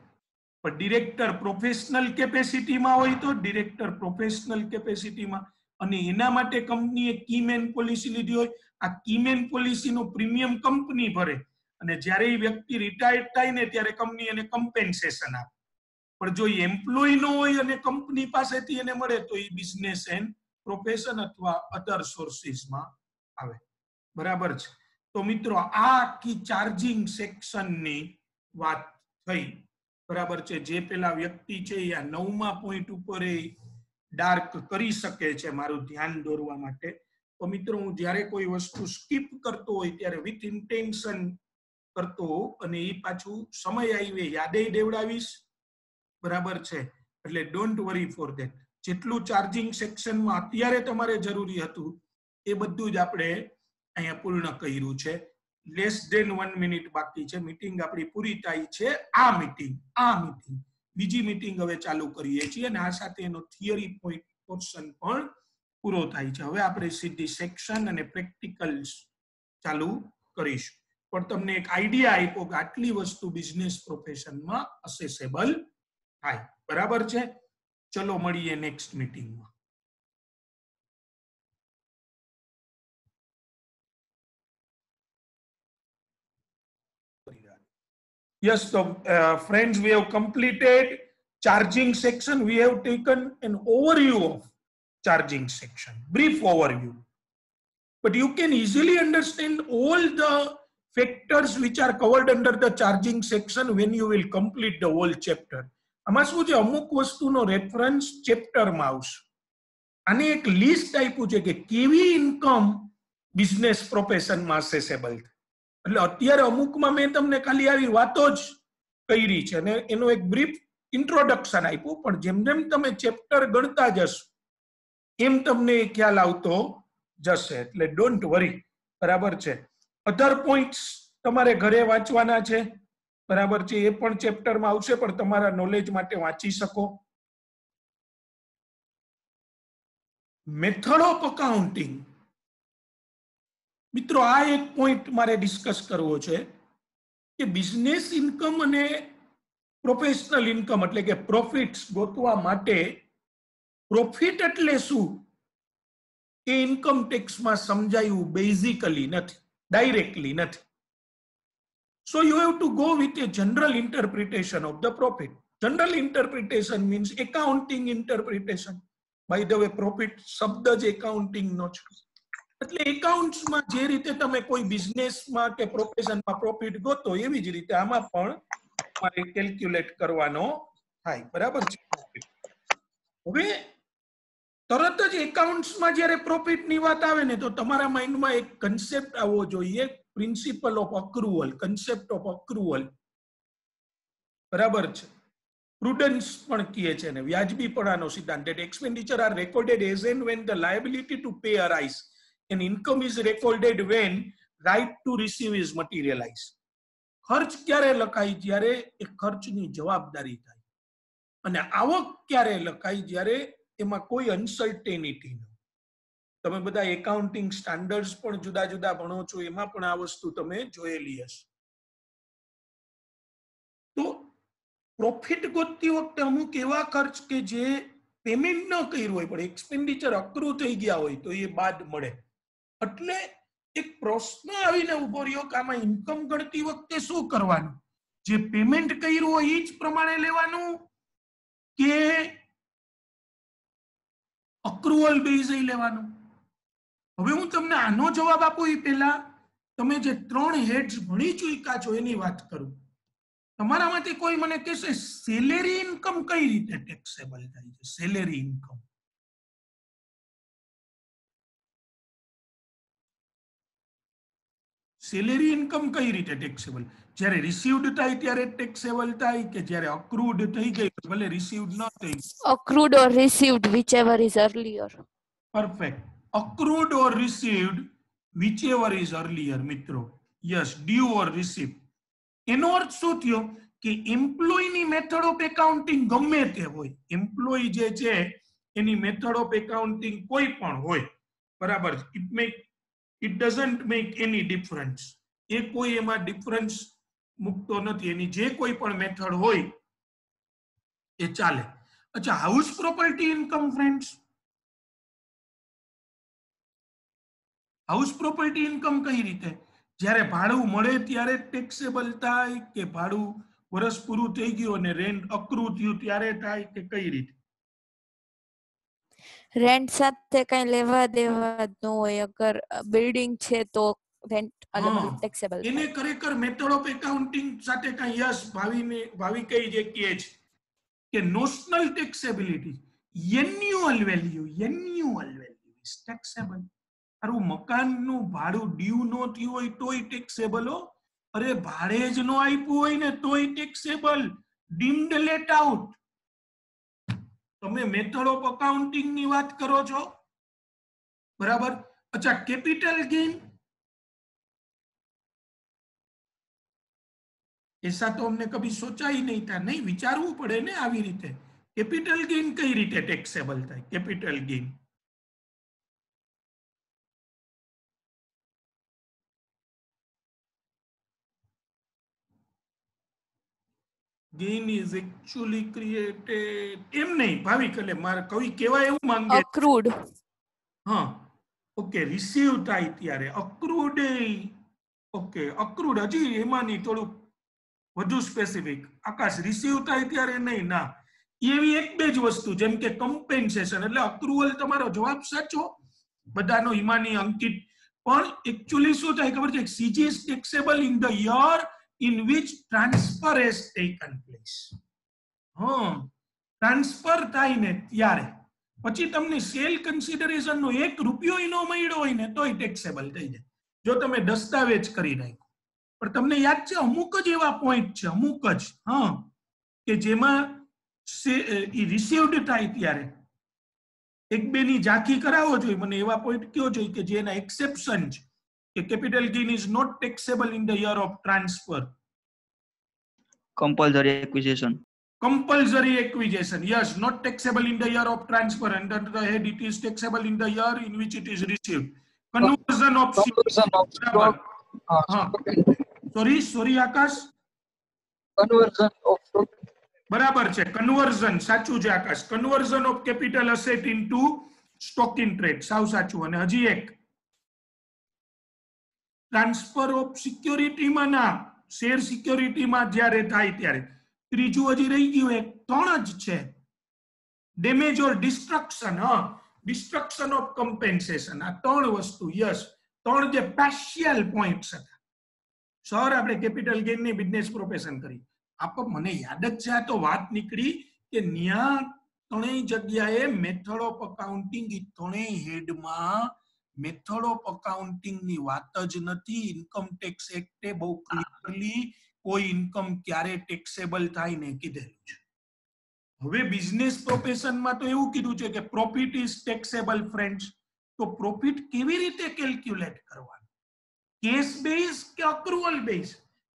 પણ ડિરેક્ટર પ્રોફેશનલ કેપેસિટીમાં હોય તો ડિરેક્ટર પ્રોફેશનલ કેપેસિટીમાં, અને એના માટે કંપનીએ કીમેન પોલિસી લીધી હોય, આ કીમેન પોલિસીનું પ્રીમિયમ કંપની ભરે અને જ્યારે એ વ્યક્તિ રિટાયર્ડ થાય ને ત્યારે કંપની એને કમ્પેન્સેશન આપે. પણ જો એમ્પ્લોય ન હોય અને કંપની પાસેથી એને મળે તો એ બિઝનેસ એન્ડ પ્રોફેશન અથવા અધર સોર્સિસમાં આવે. બરાબર છે. તો મિત્રો આ આખી ચાર્જિંગ સેક્શનની વાત થઈ. બરાબર છે. જે પેલા વ્યક્તિ છે એ 9મા પોઈન્ટ ઉપર એ ડાર્ક કરી શકે છે મારું ધ્યાન દોરવા માટે. તો મિત્રો હું જ્યારે કોઈ વસ્તુ સ્કીપ કરતો હોય ત્યારે વિથ ઇન્ટેન્શન કરતો અને એ પાછું સમય આવે યાદે દેવડાવીશ. બરાબર છે. એટલે ડોન્ટ વરી ફોર ધેટ. જેટલું ચાર્જિંગ સેક્શનમાં અત્યારે તમારે જરૂરી હતું એ બધું જ આપણે અહીંયા પૂર્ણ કર્યું છે. લેસ ધેન 1 મિનિટ બાકી છે. મીટિંગ આપણી પૂરી થાય છે. આ મીટિંગ બીજી મીટિંગ હવે ચાલુ કરીએ છીએ અને આ સાથે એનો થિયરી પોર્શન પણ પૂરો થાય છે. હવે આપણે સીધી સેક્શન અને પ્રેક્ટિકલ્સ ચાલુ કરીશું. પણ તમને એક આઈડિયા આપ્યો કે આટલી વસ્તુ બિઝનેસ પ્રોફેશનમાં અસેસેબલ થાય. બરાબર છે. ચલો મળીએ નેક્સ્ટ મીટિંગમાં. Yes, so friends, we have completed charging section. We have taken an overview of charging section, brief overview. But you can easily understand all the factors which are covered under the charging section when you will complete the whole chapter. આમાં શું છે અમુક વસ્તુનો reference ચેપ્ટરમાં આવશે. આને એક list આપ્યું છે કે કેવી ઇન્કમ બિઝનેસ પ્રોફેશનમાં અસેસેબલ થાય. એટલે અત્યારે અમુકમાં મેં તમને ખાલી આવી વાતો જ કરી છે અને એનો એક બ્રીફ ઇન્ટ્રોડક્શન આપ્યું. પણ જેમ જેમ તમે ચેપ્ટર ગણતા જશો એમ તમને ખ્યાલ આવતો જશે. એટલે ડોન્ટ વરી. બરાબર છે. અધર પોઈન્ટ્સ તમારે ઘરે વાંચવાના છે. બરાબર છે. એ પણ ચેપ્ટરમાં આવશે પણ તમારા નોલેજ માટે વાંચી શકો. Method of accounting. મિત્રો આ એક પોઈન્ટ મારે ડિસ્કસ કરવો છે કે બિઝનેસ ઇન્કમ અને પ્રોફેશનલ ઇન્કમ એટલે કે પ્રોફિટ્સ ગોતવા માટે પ્રોફિટ એટલે શું એ ઇન્કમ ટેક્સમાં સમજાયું બેઝિકલી નથી, ડાયરેક્ટલી નથી. So you have to go with a general interpretation of the profit. General interpretation means accounting interpretation. By the way profit શબ્દ જ એકાઉન્ટિંગ નો છે. એટલે એકાઉન્ટ્સમાં જે રીતે તમે કોઈ બિઝનેસમાં કે પ્રોફેશનમાં પ્રોફિટ ગોતો એવી જ રીતે આમાં પણ તમારે કેલ્ક્યુલેટ કરવાનો થાય. બરાબર છે. હવે તરત જ એકાઉન્ટ્સમાં જ્યારે પ્રોફિટની વાત આવે ને તો તમારા માઇન્ડમાં એક કન્સેપ્ટ આવવો જોઈએ, પ્રિન્સિપલ ઓફ અક્રુવલ, કન્સેપ્ટ ઓફ અક્રુવલ. બરાબર છે. પ્રુડન્સ પણ કહે છે ને વ્યાજબીપણાનો સિદ્ધાંત. that expenditure are recorded as and when the liability to pay arise and income is recorded when right to receive is materialized. ખર્ચ ક્યારે લખાય? જ્યારે એ ખર્ચની જવાબદારી થાય. અને આવક ક્યારે લખાય? જ્યારે એમાં કોઈ અનસર્ટેનિટી ન. તમે બધા એકાઉન્ટિંગ સ્ટાન્ડર્ડ્સ પણ જુદા જુદા ભણો છો, એમાં પણ આ વસ્તુ તમે જોયેલી હશે. તો પ્રોફિટ ગોતતી વખતે અમુક એવા ખર્ચ કે જે પેમેન્ટ ન કર્યું હોય પણ એક્સપેન્ડિચર અક્રુ થઈ ગયા હોય તો એ બાદ મળે. એટલે એક પ્રશ્ન આવીને ઉભો રહ્યો કે આમાં ઇન્કમ ગણતી વખતે શું કરવાનું? જે પેમેન્ટ કર્યું હોય એ જ પ્રમાણે લેવાનું કે અક્રુઅલ બેઝ લેવાનું? હવે હું તમને આનો જવાબ આપું એ પહેલા તમે જે 3 હેડ્સ ભણી ચૂક્યા છો એની વાત કરું. તમારામાંથી કોઈ મને કહેશે સેલેરી ઇન્કમ કઈ રીતે ટેક્સેબલ થાય છે? સેલેરી ઇન્કમ સેલેરી ઇન્કમ કઈ રીતે ટેક્સેબલ? જ્યારે રિસીવ્ડ થાય ત્યારે ટેક્સેબલ થાય કે જ્યારે અક્રૂડ થઈ ગઈ ભલે રિસીવ્ડ ન થઈ? Accrued or received, whichever is earlier. Perfect. Accrued or received, whichever is earlier. મિત્રો યસ, ડ્યુ ઓર રિસીવ. એનો અર્થ શું થયો કે એમ્પ્લોયની મેથડ ઓફ એકાઉન્ટિંગ ગમે તે હોય, એમ્પ્લોય જે છે એની મેથડ ઓફ એકાઉન્ટિંગ કોઈ પણ હોય. બરાબર. It doesn't make any difference. એ કોઈ એમાં ડિફરન્સ મૂકતો નથી. એની જે કોઈ પણ મેથડ હોય એ ચાલે. અચ્છા, house property income friends, house property income કઈ રીતે? જ્યારે ભાડું મળે ત્યારે ટેક્સેબલ થાય કે ભાડું વર્ષ પૂરું થઈ ગયું અને રેન્ટ અક્રુ થયું ત્યારે થાય કે કઈ રીતે? રેન્ટ સાથે કઈ લેવા દેવા જ ન હોય. અગર બિલ્ડિંગ છે તો રેન્ટ હા, ટેક્સેબલ એને થાય. ખરેખર મેથડ ઓફ એકાઉન્ટિંગ સાથે કઈ યસ ભાવી કઈ જે કહે છે કે નોશનલ ટેક્સેબિલિટી એન્યુઅલ વેલ્યુ ઇઝ ટેક્સેબલ. તારું મકાનનું ભાડું ડ્યુ નો થયું હોય તોય ટેક્સેબલ હો. અરે ભાડે જ નો આપ્યું હોય ને તોય ટેક્સેબલ. Deemed let out. તમે મેથડ ઓફ અકાઉન્ટિંગ ની વાત કરો છો, બરાબર? અચ્છા, કેપિટલ ગેઇન, ऐसा तो हमने कभी सोचा ही नहीं था. नहीं विचारવું પડે ને આવી રીતે. કેપિટલ ગેઇન કઈ રીતે ટેક્સેબલ થાય? Capital gain gain is actually created એમ નહીં ભાવિક, એટલે મારે કવિ કેવા એવું માંગે અક્રૂડ. હા ઓકે, રિસીવ થાય ત્યારે અક્રૂડ. ઓકે, અક્રૂડ હજી એમાંની થોડું વધુ સ્પેસિફિક. આકાશ, રિસીવ થાય ત્યારે નહીં ના, એવી એક બે જ વસ્તુ જેમ કે કમ્પેન્સેશન, એટલે અક્રુઅલ તમારો જવાબ સાચો બધાનો, હિમાની, અંકિત. પણ એકચ્યુઅલી શું થાય ખબર છે? C G is taxable in the year in which transfer has taken place. હા, ટ્રાન્સફર થાય ને ત્યારે. પછી તમને સેલ કન્સિડરેશન નો 1 રૂપિયો ન મળ્યો હોય ને તોય ટેક્સેબલ થઈ જાય જો તમે દસ્તાવેજ કરી નાખો. પણ તમને યાદ છે અમુક જ એવા પોઈન્ટ છે, અમુક જ, હા, કે જેમાં રિસીવ્ડ થાય ત્યારે એક બે ની ઝાંખી કરાવો જોઈએ મને, એવા પોઈન્ટ કયો જોઈએ કે જેના એક્સેપ્શન છે કે capital gain is not taxable in the year of transfer. Compulsory acquisition. Compulsory acquisition, yes, not taxable in the year of transfer. Under the head, it is taxable in the year in which it is received. Conversion of stock. Sorry, Akash. Conversion of stock. બરાબર છે, conversion સાચું છે Akash. Conversion of capital asset into stock in trade, સાવ સાચું. અને હજી એક, transfer of સિક્યોરિટીમાં ના, શેર સિક્યોરિટીમાં જ્યારે થાય ત્યારે. ત્રીજું હજી રહી ગયું એક, 3 જ છે, ડેમેજ ઓર ડિસ્ટ્રક્શન. હા, ડિસ્ટ્રક્શન ઓફ કમ્પેન્સેશન. આ 3 વસ્તુ, યસ, 3 જે પાર્શિયલ પોઈન્ટ્સ હતા. સર આપણે કેપિટલ ગેઇન ની બિઝનેસ પ્રોફેશન કરી, આપ મને યાદ જ છે. આ તો વાત નીકળી કે ન્યા 3 જગ્યાએ મેથડ ઓફ અકાઉન્ટિંગ, ઈ 3 હેડમાં મેથડ ઓફ અકાઉન્ટિંગ ની વાત જ નથી. ઇન્કમ ટેક્સ એક્ટે બહુ ક્લિયરલી કોઈ ઇન્કમ ક્યારે ટેક્સેબલ થાય ને કીધેલું છે. હવે બિઝનેસ પ્રોફેશનમાં તો એવું કીધું છે કે પ્રોફિટ ઇઝ ટેક્સેબલ ફ્રેન્ડ્સ. તો પ્રોફિટ કેવી રીતે કેલ્ક્યુલેટ કરવાનું? કેશ બેઝ કે અક્રુઅલ બેઝ?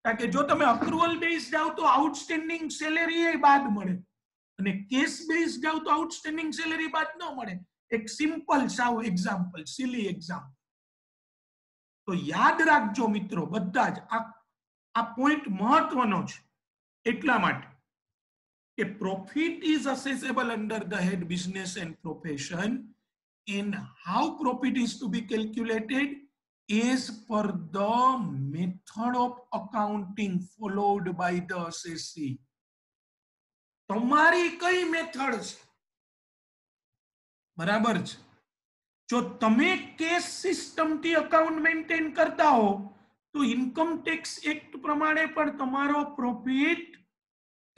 કારણ કે જો તમે અક્રુઅલ બેઝ જાઓ તો આઉટસ્ટેન્ડિંગ સેલેરી એ બાદ મળે, અને કેશ બેઝ જાઓ તો આઉટસ્ટેન્ડિંગ સેલેરી બાદ ન મળે. એક સિમ્પલ સાવ એક્ઝામ્પલ, સિલી એક્ઝામ્પલ. તો યાદ રાખજો મિત્રો બધા જ, આ પોઈન્ટ મહત્વનો છે એટલા માટે કે profit is assessable under the head business and profession, and how profit is to be calculated as per the method of accounting followed by the assessee. તમારી કઈ મેથડ છે? બરાબર છે. જો તમે કેશ સિસ્ટમ થી અકાઉન્ટ મેન્ટેન કરતા હો તો ઇન્કમ ટેક્સ એક્ટ પ્રમાણે પણ તમારો પ્રોફિટ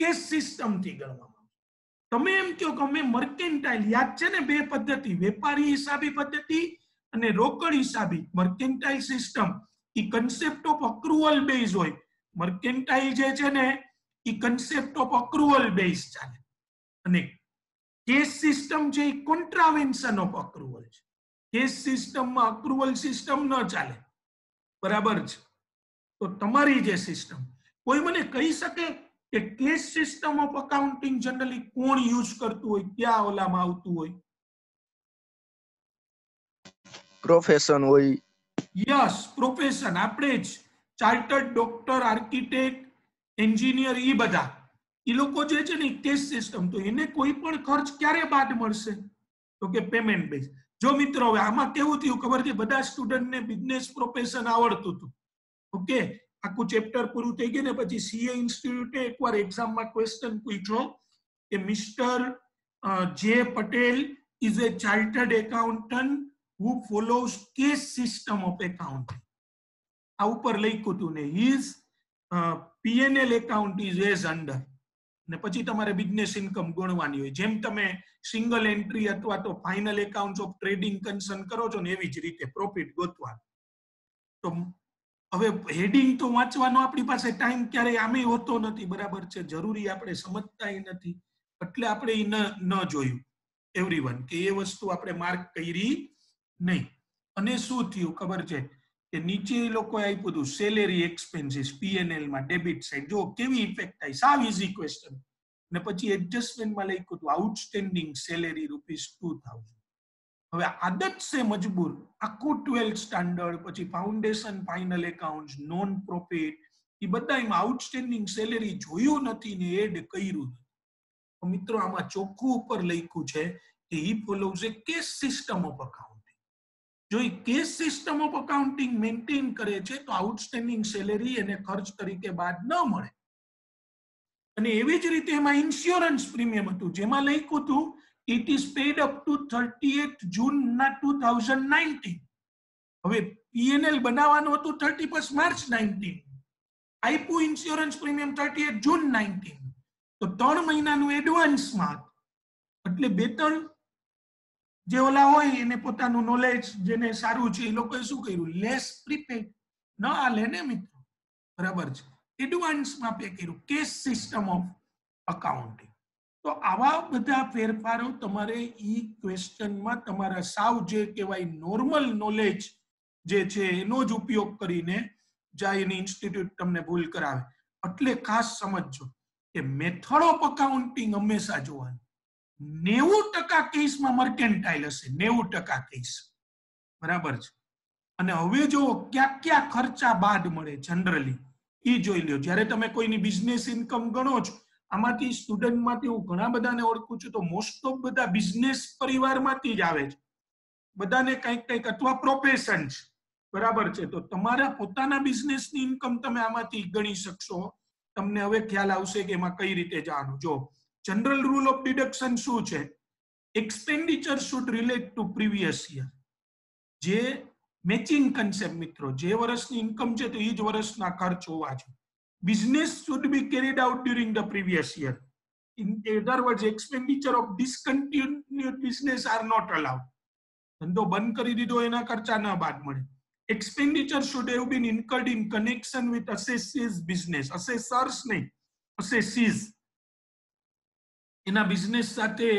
કેશ સિસ્ટમ થી ગણવામાં. તમે એમ કહો કે અમે મર્કેન્ટાઇલ, યાદ છે ને 2 પદ્ધતિ, વેપારી હિસાબી પદ્ધતિ અને રોકડ હિસાબી. મર્કેન્ટાઇલ સિસ્ટમ ઈ કન્સેપ્ટ ઓફ અક્રુઅલ બેઝ હોય, મર્કેન્ટાઇલ જે છે ને ઈ કન્સેપ્ટ ઓફ અક્રુઅલ બેઝ ચાલે, અને કેશ સિસ્ટમ છે ઈ કોન્ટ્રાવેન્શન ઓફ અક્રુઅલ છે. કેશ સિસ્ટમમાં અક્રુઅલ સિસ્ટમ ન ચાલે, બરાબર છે? તો તમારી જે સિસ્ટમ, કોઈ મને કહી શકે કે cash system of accounting generally કોણ યુઝ કરતું હોય, ક્યાં ઓલામાં આવતું હોય? Profession હોય. Yes, profession. આપણે જ ચાર્ટર્ડ ડોક્ટર, આર્કિટેક્ટ, એન્જિનિયર, ઈ બધા ઈ લોકો જે છે ને કેશ સિસ્ટમ, તો એને કોઈ પણ ખર્ચ ક્યારે બાદ મળશે? તો કે પેમેન્ટ બેઝ. જો મિત્રો હવે આમાં કેવું થયું ખબર છે, બધા સ્ટુડન્ટને બિઝનેસ પ્રોફેશન આવડતું હતું, ઓકે, આખું ચેપ્ટર પૂરું થઈ ગયું ને પછી સીએ ઇન્સ્ટિટ્યૂટે એકવાર એક્ઝામમાં ક્વેશ્ચન પૂછ્યો કે મિસ્ટર જે Patel is A chartered accountant who follows case system of accounting. આ ઉપર લખ્યું હતું ને his P&L account is as under, ને પછી તમારે બિઝનેસ ઇન્કમ ગણવાની હોય, જેમ તમે સિંગલ એન્ટ્રી અથવા તો final accounts of trading concern કરો છો ને એવી જ રીતે પ્રોફિટ ગોતવાનું. તો હવે હેડિંગ તો વાંચવાનો આપણી પાસે ટાઈમ ક્યારેય આમે હોતો નથી, બરાબર છે, જરૂરી આપણે સમજતા નથી એટલે આપણે એ ન જોયું એવરીવન કે એ વસ્તુ આપણે માર્ક કરી નહીં. અને શું થયું ખબર છે કે નીચે એ લોકો આપ્યું હતું સેલેરી એક્સપેન્સીસ પીએનએલ માં ડેબિટ સાઈડ, જો કેવી ઇફેક્ટ થાય, સાવ ઈઝી ક્વેશ્ચન. ને પછી એડજસ્ટમેન્ટમાં લખ્યું હતું આઉટસ્ટેન્ડિંગ સેલેરી ₹2000. હવે આદત છે મજબૂર, આખું 12th સ્ટાન્ડર્ડ પછી foundation final accounts non profit એ બધામાં આઉટસ્ટેન્ડિંગ સેલેરી જોયું નથી ને એડ કર્યું. મિત્રો આમાં ચોખ્ખું ઉપર લખ્યું છે કે he follows a case system of accounting. જો એ cash system of accounting maintain કરે છે તો આઉટસ્ટેન્ડિંગ સેલેરી એને ખર્ચ તરીકે બાદ ન મળે. અને એવી જ રીતે એમાં ઇન્સ્યોરન્સ પ્રીમિયમ હતું જેમાં લખ્યું હતું it is paid up to 30th June 2019. હવે પીએનએલ બનાવવાનું હતું 31st March 19, આપ્યું ઇન્સ્યોરન્સ પ્રીમિયમ 30th June 19, તો 3 મહિનાનું એડવાન્સમાં, એટલે 2-3 જે ઓલા હોય એને પોતાનું નોલેજ જેને સારું છે એ લોકોએ શું કર્યું, લેસ પ્રીપેડ ન આલે ને મિત્રો, બરાબર છે, એડવાન્સમાં પે કર્યું, કેશ સિસ્ટમ ઓફ અકાઉન્ટિંગ. તો આવા બધા ફેરફારો તમારે ઈ ક્વેશ્ચનમાં તમારા સાવ જે કહેવાય નોર્મલ નોલેજ જે છે એનો જ ઉપયોગ કરીને જાય એની ઇન્સ્ટિટ્યૂટ તમને ભૂલ કરાવે. એટલે ખાસ સમજજો કે મેથડ ઓફ અકાઉન્ટિંગ હંમેશા જોવાનું. 90% કેસમાં મર્કેન્ટાઇલ હશે, 90% કેસ, બરાબર છે. અને હવે જો ક્યાં ક્યાં ખર્ચા બાદ મળે જનરલી એ જોઈ લ્યો. જ્યારે તમે કોઈની બિઝનેસ ઇન્કમ ગણો છો, આમાંથી સ્ટુડન્ટમાંથી હું ઘણા બધાને ઓળખું છું તો મોસ્ટ ઓફ બધા બિઝનેસ પરિવારમાંથી જ આવે છે, બધાને કંઈક કંઈક અથવા પ્રોફેશન છે, બરાબર છે. તો તમારા પોતાના બિઝનેસની ઇન્કમ તમે આમાંથી ગણી શકશો. તમને હવે ખ્યાલ આવશે કે એમાં કઈ રીતે જવાનું. જો જનરલ રૂલ ઓફ ડિડક્શન શું છે, expenditure should relate to previous year. જે મેચિંગ કન્સેપ્ટ મિત્રો, જે વર્ષની ઇન્કમ છે તો એ જ વર્ષના ખર્ચ હોવા જોઈએ. Business should be carried out during the previous year. In other words expenditure of discontinued business are not allowed. ધંધો બંધ કરી દીધો એના ખર્ચા ન બાદ મળે. Expenditure should have been incurred in connection with assessee's business. Assessors નહીં, assessees. એના બિઝનેસ સાથે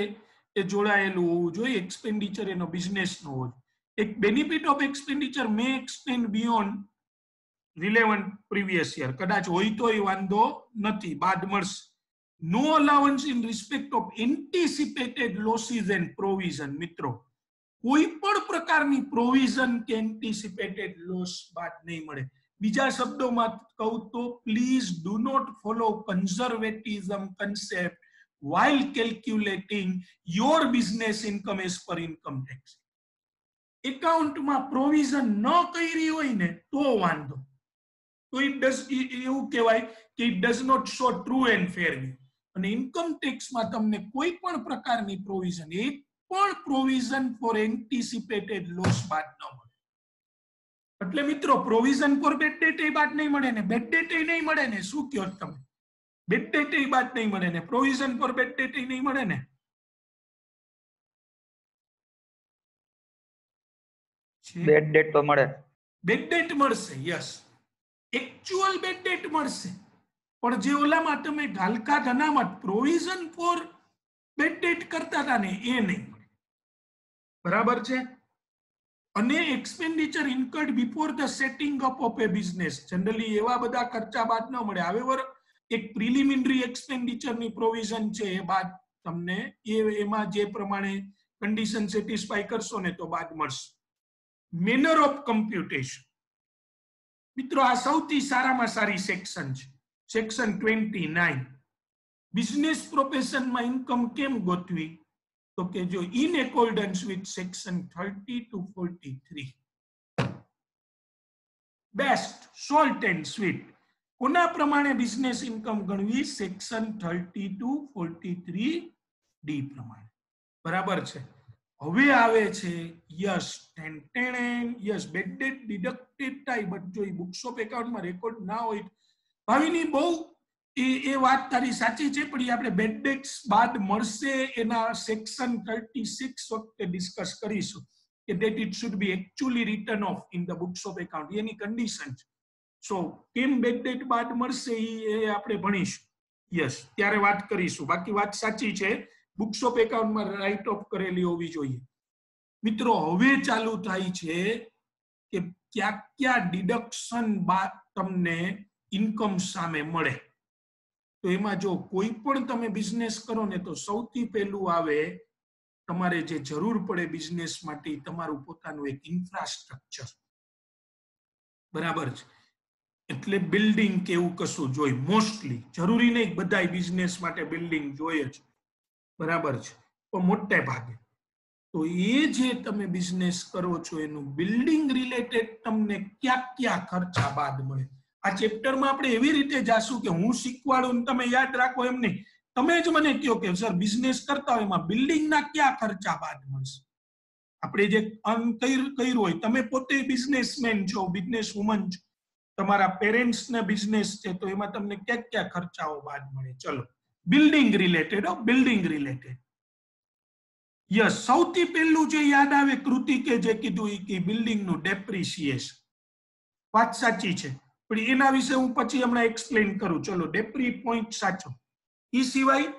એ જોડાયેલું હોવું જોઈએ. એક્સપેન્ડિચર એનો બિઝનેસ નો હોય. એક benefit of expenditure may extend beyond relevant previous year. કદાચ હોય તો એ વાંધો નથી, બાદ મળશે. No allowance in respect of anticipated losses and provision. મિત્રો કોઈ પણ પ્રકારની પ્રોવિઝન કે એન્ટિસિપેટેડ લોસ બાદ નહીં મળે. બીજા શબ્દોમાં કહું તો please do not follow conservatism concept while calculating your business income as per income tax. એકાઉન્ટમાં પ્રોવિઝન ન કરી હોય ને તો વાંધો, તો એવું કહેવાય કે it does not show true and fair view. અને ઇન્કમ ટેક્સમાં તમને કોઈ પણ પ્રકારની પ્રોવિઝન, એક પણ પ્રોવિઝન ફોર એન્ટિસિપેટેડ લોસ બાદ ન મળે. એટલે મિત્રો પ્રોવિઝન ફોર બેડ ડેટ એ બાદ નહીં મળે ને, બેડ ડેટ એ નહીં મળે ને. શું કહો તમે? બેડ ડેટ એ બાદ નહીં મળે ને, પ્રોવિઝન ફોર બેડ ડેટ એ નહીં મળે ને. બેડ ડેટ તો મળે, બેડ ડેટ મળશે, યસ, એક્ચ્યુઅલ બેડ ડેટ મળશે. પણ જે ઓલામાં તમે ગાલકા અનામત પ્રોવિઝન ફોર બેડ ડેટ કરતા હતા ને એ નહીં મળે, બરાબર છે. અને expenditure incurred before the setting up of a business, generally એવા બધા ખર્ચા બાદ ન મળે. હવે એક પ્રિલિમિનરી એક્સપેન્ડિચરની પ્રોવિઝન છે એ બાદ તમને એમાં જે પ્રમાણે કન્ડિશન સેટિસ્ફાઈ કરશો ને તો બાદ મળશે. Manner of computation. મિત્રો આ સૌથી સારામાં સારી સેક્શન છે, સેક્શન 29. બિઝનેસ પ્રોફેશનમાં ઇન્કમ કેમ ગોતવી, તો કે જો in accordance with section 30 to 43. Best salt and sweet. કોના પ્રમાણે બિઝનેસ ઇન્કમ ગણવી? સેક્શન 3243D પ્રમાણે. બરાબર છે. હવે આવે છે yes yes bad debt deducted થાય, બટ જો બુક્સ ઓફ એકાઉન્ટમાં રેકોર્ડ ના હોય ભાવિની બહુ એ વાત તારી સાચી છે, પણ આપણે બેડ ડેટ્સ બાદ મળશે એના સેક્શન 36 વખતે ડિસ્કસ કરીશું કે that it should be actually written off in the books of account, any condition છે. સો કેમ બેડ ડેટ બાદ મળશે એ આપણે ભણીશું. યસ ત્યારે વાત કરીશું. બાકી વાત સાચી છે, બુક્સ ઓફ એકાઉન્ટમાં રાઇટ ઓફ કરેલી હોવી જોઈએ. મિત્રો હવે ચાલુ થાય છે કે ક્યાં ડિડક્શન બાદ તમને ઇન્કમ સામે મળે. તો એમાં જો કોઈ પણ તમે બિઝનેસ કરો ને તો સૌથી પહેલું આવે તમારે જે જરૂર પડે બિઝનેસ માટે તમારું પોતાનું એક ઇન્ફ્રાસ્ટ્રક્ચર. બરાબર છે. એટલે બિલ્ડિંગ કે એવું કશું જોઈએ. મોસ્ટલી જરૂરી નહીં બધા બિઝનેસ માટે બિલ્ડિંગ જોઈએ જ. બરાબર છે. પણ મોટે ભાગે તો એ જે તમે બિઝનેસ કરો છો એનું બિલ્ડિંગ રિલેટેડ તમને ક્યાં ખર્ચા બાદ મળે. આ ચેપ્ટરમાં આપણે એવી રીતે જાશું કે હું શીખવાડું ને તમે યાદ રાખો એમ નહીં. તમે જ મને કહો કે સર બિઝનેસ કરતા હોય એમાં બિલ્ડિંગના ક્યાં ખર્ચા બાદ મળશે. આપણે જે કર્યું હોય, તમે પોતે બિઝનેસમેન છો, બિઝનેસ વુમન છો, તમારા પેરેન્ટ્સના બિઝનેસ છે, તો એમાં તમને ક્યાં ખર્ચાઓ બાદ મળે. ચલો building related building related. Yes સૌથી પહેલું જે યાદ આવે કૃતિકે જે કીધું કે બિલ્ડિંગનું ડેપ્રિસિએશન. વાત સાચી છે, પણ એના વિશે હું પછી હમણાં એક્સપ્લેન કરું. ચલો ડેપ્રી પોઈન્ટ સાચો. એ સિવાય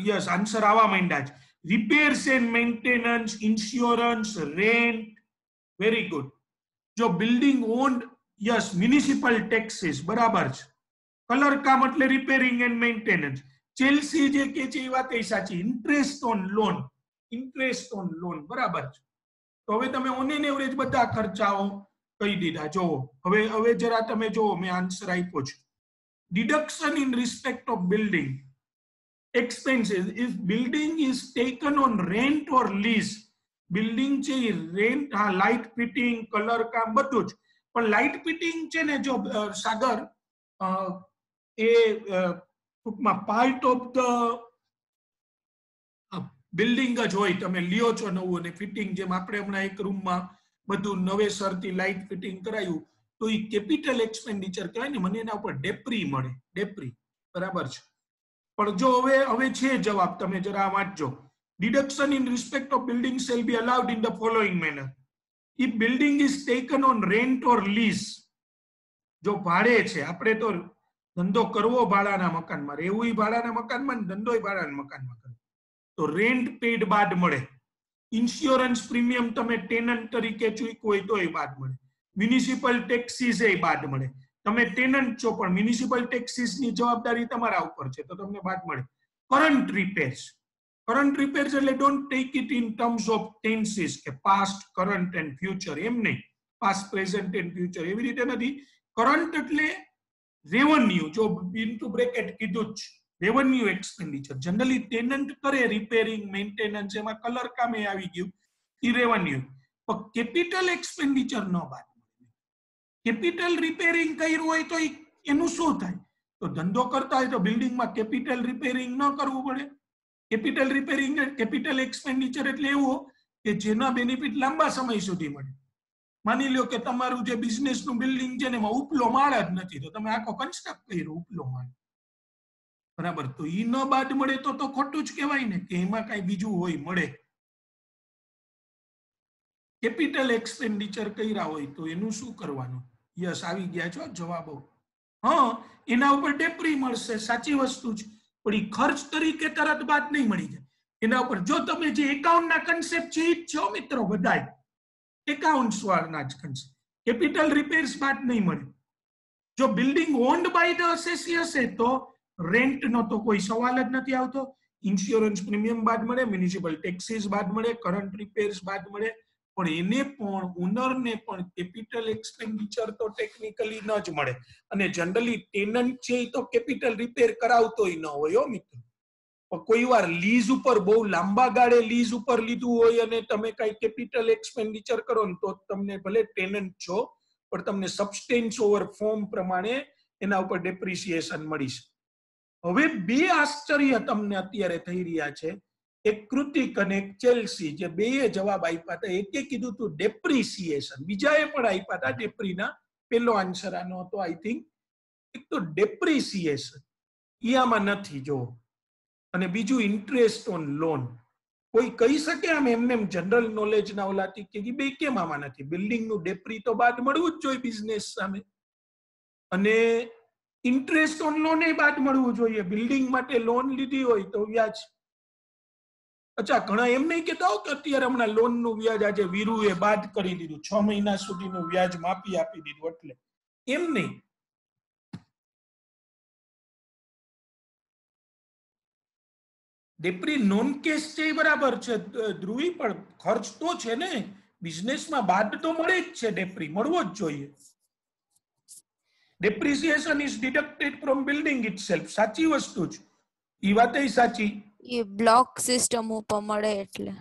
યસ આન્સર આવવા માંડ્યા છે. Repairs and maintenance, insurance, rent. Very good. જો building owned yes municipal taxes. બરાબર છે. કલર કામ એટલે રિપેરિંગ એન્ડ મેન્ટેનન્સ. ચેલ્સી જે કે છે એ વાત એ સાચી. Interest on loan, interest on loan. બરાબર છે. તો હવે તમે ઓન એન એવરેજ બધા ખર્ચાઓ કહી દીધા. જોવો હવે જરા તમે જોવો મેં આન્સર આપ્યો છે. Deduction in respect of building expenses. If building is taken on rent or lease, building છે એ રેન્ટ, હા લાઇટ ફિટિંગ, કલર કામ બધું જ. પણ લાઇટ ફિટિંગ છે ને જો સાગર એ ટૂંકમાં પાર્ટ ઓફ ધ બિલ્ડિંગ જ હોય. તમે લ્યો છો નવું અને ફિટિંગ, જેમ આપણે હમણાં એક રૂમમાં બધું નવેસરથી લાઇટ ફિટિંગ કરાયું તો એ કેપિટલ એક્સપેન્ડિચર કહેવાય ને. મને એના ઉપર ડેપ્રી મળે. ડેપ્રી. બરાબર છે. પણ જો હવે છે જવાબ, તમે જરા વાંચજો. Deduction in respect of building shall be allowed in the following manner. If building is taken on rent or lease, જો ભાડે છે, આપણે તો ધંધો કરવો ભાડાના મકાનમાં, રહેવું ભાડાના મકાનમાં, ધંધોય ભાડાના મકાનમાં કરે, તો રેન્ટ પેડ બાદ મળે. ઇન્સ્યોરન્સ પ્રીમિયમ તમે ટેનન્ટ તરીકે ચૂક્યું હોય તોય બાદ મળે. મ્યુનિસિપલ ટેક્સીસ એ બાદ મળે. તમે ટેનન્ટ છો પણ મ્યુનિસિપલ ટેક્સીસ ની જવાબદારી તમારા ઉપર છે તો તમને બાદ મળે. Current repairs. કરંટ રિપેર્સ એટલે don't take it in terms of tenses કે પાસ્ટ, કરંટ એન્ડ ફ્યુચર. એમ નહીં પાસ્ટ, પ્રેઝન્ટ એન્ડ ફ્યુચર એવી રીતે નથી. કરંટ એટલે રેવન્યુ. જો ઇન્ટુ બ્રેકેટ કીધું જ રેવન્યુ એક્સપેન્ડિચર. જનરલી ટેનન્ટ કરે રિપેરિંગ, મેન્ટેનન્સ, એમાં કલર કામે આવી ગયું, એ રેવન્યુ. પણ કેપિટલ એક્સપેન્ડિચર ન બાદ. કેપિટલ રિપેરિંગ કર્યું હોય તો એનું શું થાય? તો ધંધો કરતા હોય તો બિલ્ડિંગમાં કેપિટલ રિપેરિંગ ન કરવું પડે. કેપિટલ રિપેરિંગ, કેપિટલ એક્સપેન્ડિચર એટલે એવું કે જેના બેનિફિટ લાંબા સમય સુધી મળે. માની લો કે તમારું જે બિઝનેસનું બિલ્ડિંગ છે ને એમાં ઉપલો માળ જ નથી, તો તમે આખો કન્સ્ટ્રક્ટ કર્યો ઉપલો માળ. બરાબર. તો ઈ ન બાદ મળે તો ખોટું જ કહેવાય ને કે એમાં કઈ બીજું હોય મળે. કેપિટલ એક્સપેન્ડિચર કર્યા હોય તો એનું શું કરવાનું? યસ આવી ગયા છો જવાબો. હા એના ઉપર ડેપ્રી મળશે, સાચી વસ્તુ છે, પણ એ ખર્ચ તરીકે તરત બાદ નહીં મળી જાય. એના ઉપર જો તમે જે એકાઉન્ટના કન્સેપ્ટ છે એ જ છો મિત્રો, બધાય એકાઉન્ટ્સ વાળના જ કન્સેપ્ટ. કેપિટલ રિપેર્સ બાદ નહીં મળે. જો બિલ્ડિંગ ઓન્ડ બાય ધ અસેસી હશે તો રેન્ટ નો તો કોઈ સવાલ જ નથી આવતો. ઇન્સ્યોરન્સ પ્રીમિયમ બાદ મળે, મ્યુનિસિપલ ટેક્સીસ બાદ મળે, કરંટ રિપેર્સ બાદ મળે. પણ એને પણ ઓનરને પણ કેપિટલ એક્સપેન્ડિચર તો ટેકનિકલી ન જ મળે. અને જનરલી ટેનન્ટ છે એ તો કેપિટલ રિપેર કરાવતોય ન હોય મિત્રો. કોઈ વાર લીઝ ઉપર બહુ લાંબા ગાળે લીઝ ઉપર લીધું હોય અને તમે કઈ કેપિટલ એક્સપેન્ડિચર કરો ને તો તમને ભલે ટેનન્ટ છો પણ તમને સબસ્ટેન્સ ઓવર ફોર્મ પ્રમાણે એના ઉપર ડેપ્રિસિએશન મળી છે. હવે બે આશ્ચર્ય તમને અત્યારે થઈ રહ્યા છે, એક કૃતિક અને એક ચેલ્સી, જે બેએ જવાબ આપ્યા હતા. એકે કીધું હતું ડેપ્રિસિએશન, બીજાએ પણ આપ્યા હતા ડેપ્રીના. પેલો આન્સર આનો હતો આઈ થિંક. એક તો ડેપ્રિસિએશન ઈ આમાં નથી જો, અને બીજું ઇન્ટરેસ્ટ ઓન લોન. કોઈ કહી શકે આમ એમને જનરલ નોલેજ ના ઓલાથી કે બે કેમ આમાં નથી? બિલ્ડિંગ નું ડેપ્રી તો બાદ મળવું જ જોઈએ બિઝનેસ સામે, અને ઇન્ટરેસ્ટ ઓન લોન એ બાદ મળવું જોઈએ. બિલ્ડિંગ માટે લોન લીધી હોય તો વ્યાજ. અચ્છા, ઘણા એમ નહીં કહેતા હો કે અત્યારે હમણાં લોન નું વ્યાજ આજે વીરુએ બાદ કરી દીધું, 6 મહિના સુધીનું વ્યાજ માફી આપી દીધું, એટલે એમ નહીં. ડેપ્રી નોન કેસ છે બરાબર છે ધ્રુવી, પણ ખર્ચ તો છે ને બિઝનેસમાં, બાદ તો મળે જ છે, ડેપ્રી મળવો જ જોઈએ. depreciation is deducted from building itself. સાચી વસ્તુ છે, ઈ વાતય સાચી. એ બ્લોક સિસ્ટમ ઉપર મળે એટલે.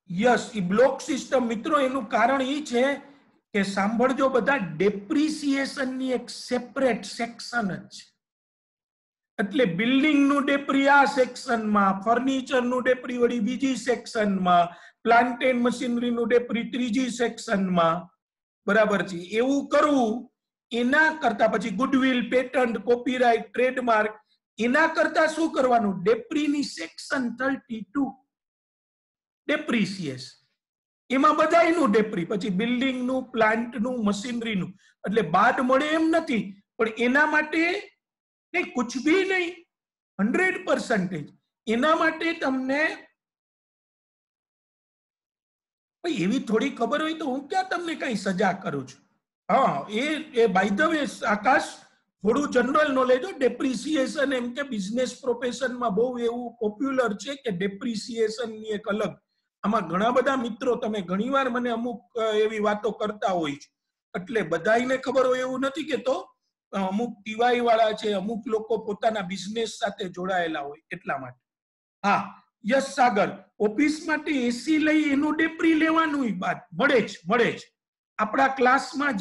યસ, ઈ બ્લોક સિસ્ટમ. મિત્રો એનું કારણ ઈ છે કે સાંભળજો બધા, ડેપ્રિસિએશન ની એક સેપરેટ સેક્શન જ છે. એટલે બિલ્ડિંગ નું ડેપ્રી આ સેક્શનમાં, ફર્નિચર નું ડેપ્રી વળી બીજી સેક્શનમાં, પ્લાન્ટ એન્ડ મશીનરી નું ડેપ્રી ત્રીજી સેક્શનમાં, બરાબર છે. એવું કરવું એના કરતા પછી ગુડવિલ, પેટન્ટ, કોપીરાઇટ, ટ્રેડમાર્ક, એના કરતા શું કરવાનું? ડેપ્રીની સેક્શન 32 ડેપ્રિસિએશન, એમાં બધા એનું ડેપ્રી, પછી બિલ્ડિંગ નું, પ્લાન્ટ નું, મશીનરી નું, એટલે બાદ મળે એમ નથી, પણ એના માટે નહીં, કુછ ભી નહીં, 100%. એના માટે તમને એવી થોડી ખબર હોય તો હું ક્યાં તમને કઈ સજા કરું છું. હા, એ બાય ધ વે આકાશ, થોડું જનરલ નોલેજ. ડેપ્રિસિએશન એમ કે બિઝનેસ પ્રોફેશનમાં બહુ એવું પોપ્યુલર છે કે ડેપ્રિસિએશન ની એક અલગ. આમાં ઘણા બધા મિત્રો, તમે ઘણીવાર મને અમુક એવી વાતો કરતા હોય છે, એટલે બધાને ખબર હોય એવું નથી કે, તો અમુક ટીવાય વાળા છે, અમુક લોકો પોતાના બિઝનેસ સાથે જોડાયેલા હોય એટલા માટે. હા, યસ સાગર, ઓફિસ માટે એસી લઈ એનું ડેપ્રી લેવાનું બાદ મળે જ. આપણા ક્લાસમાં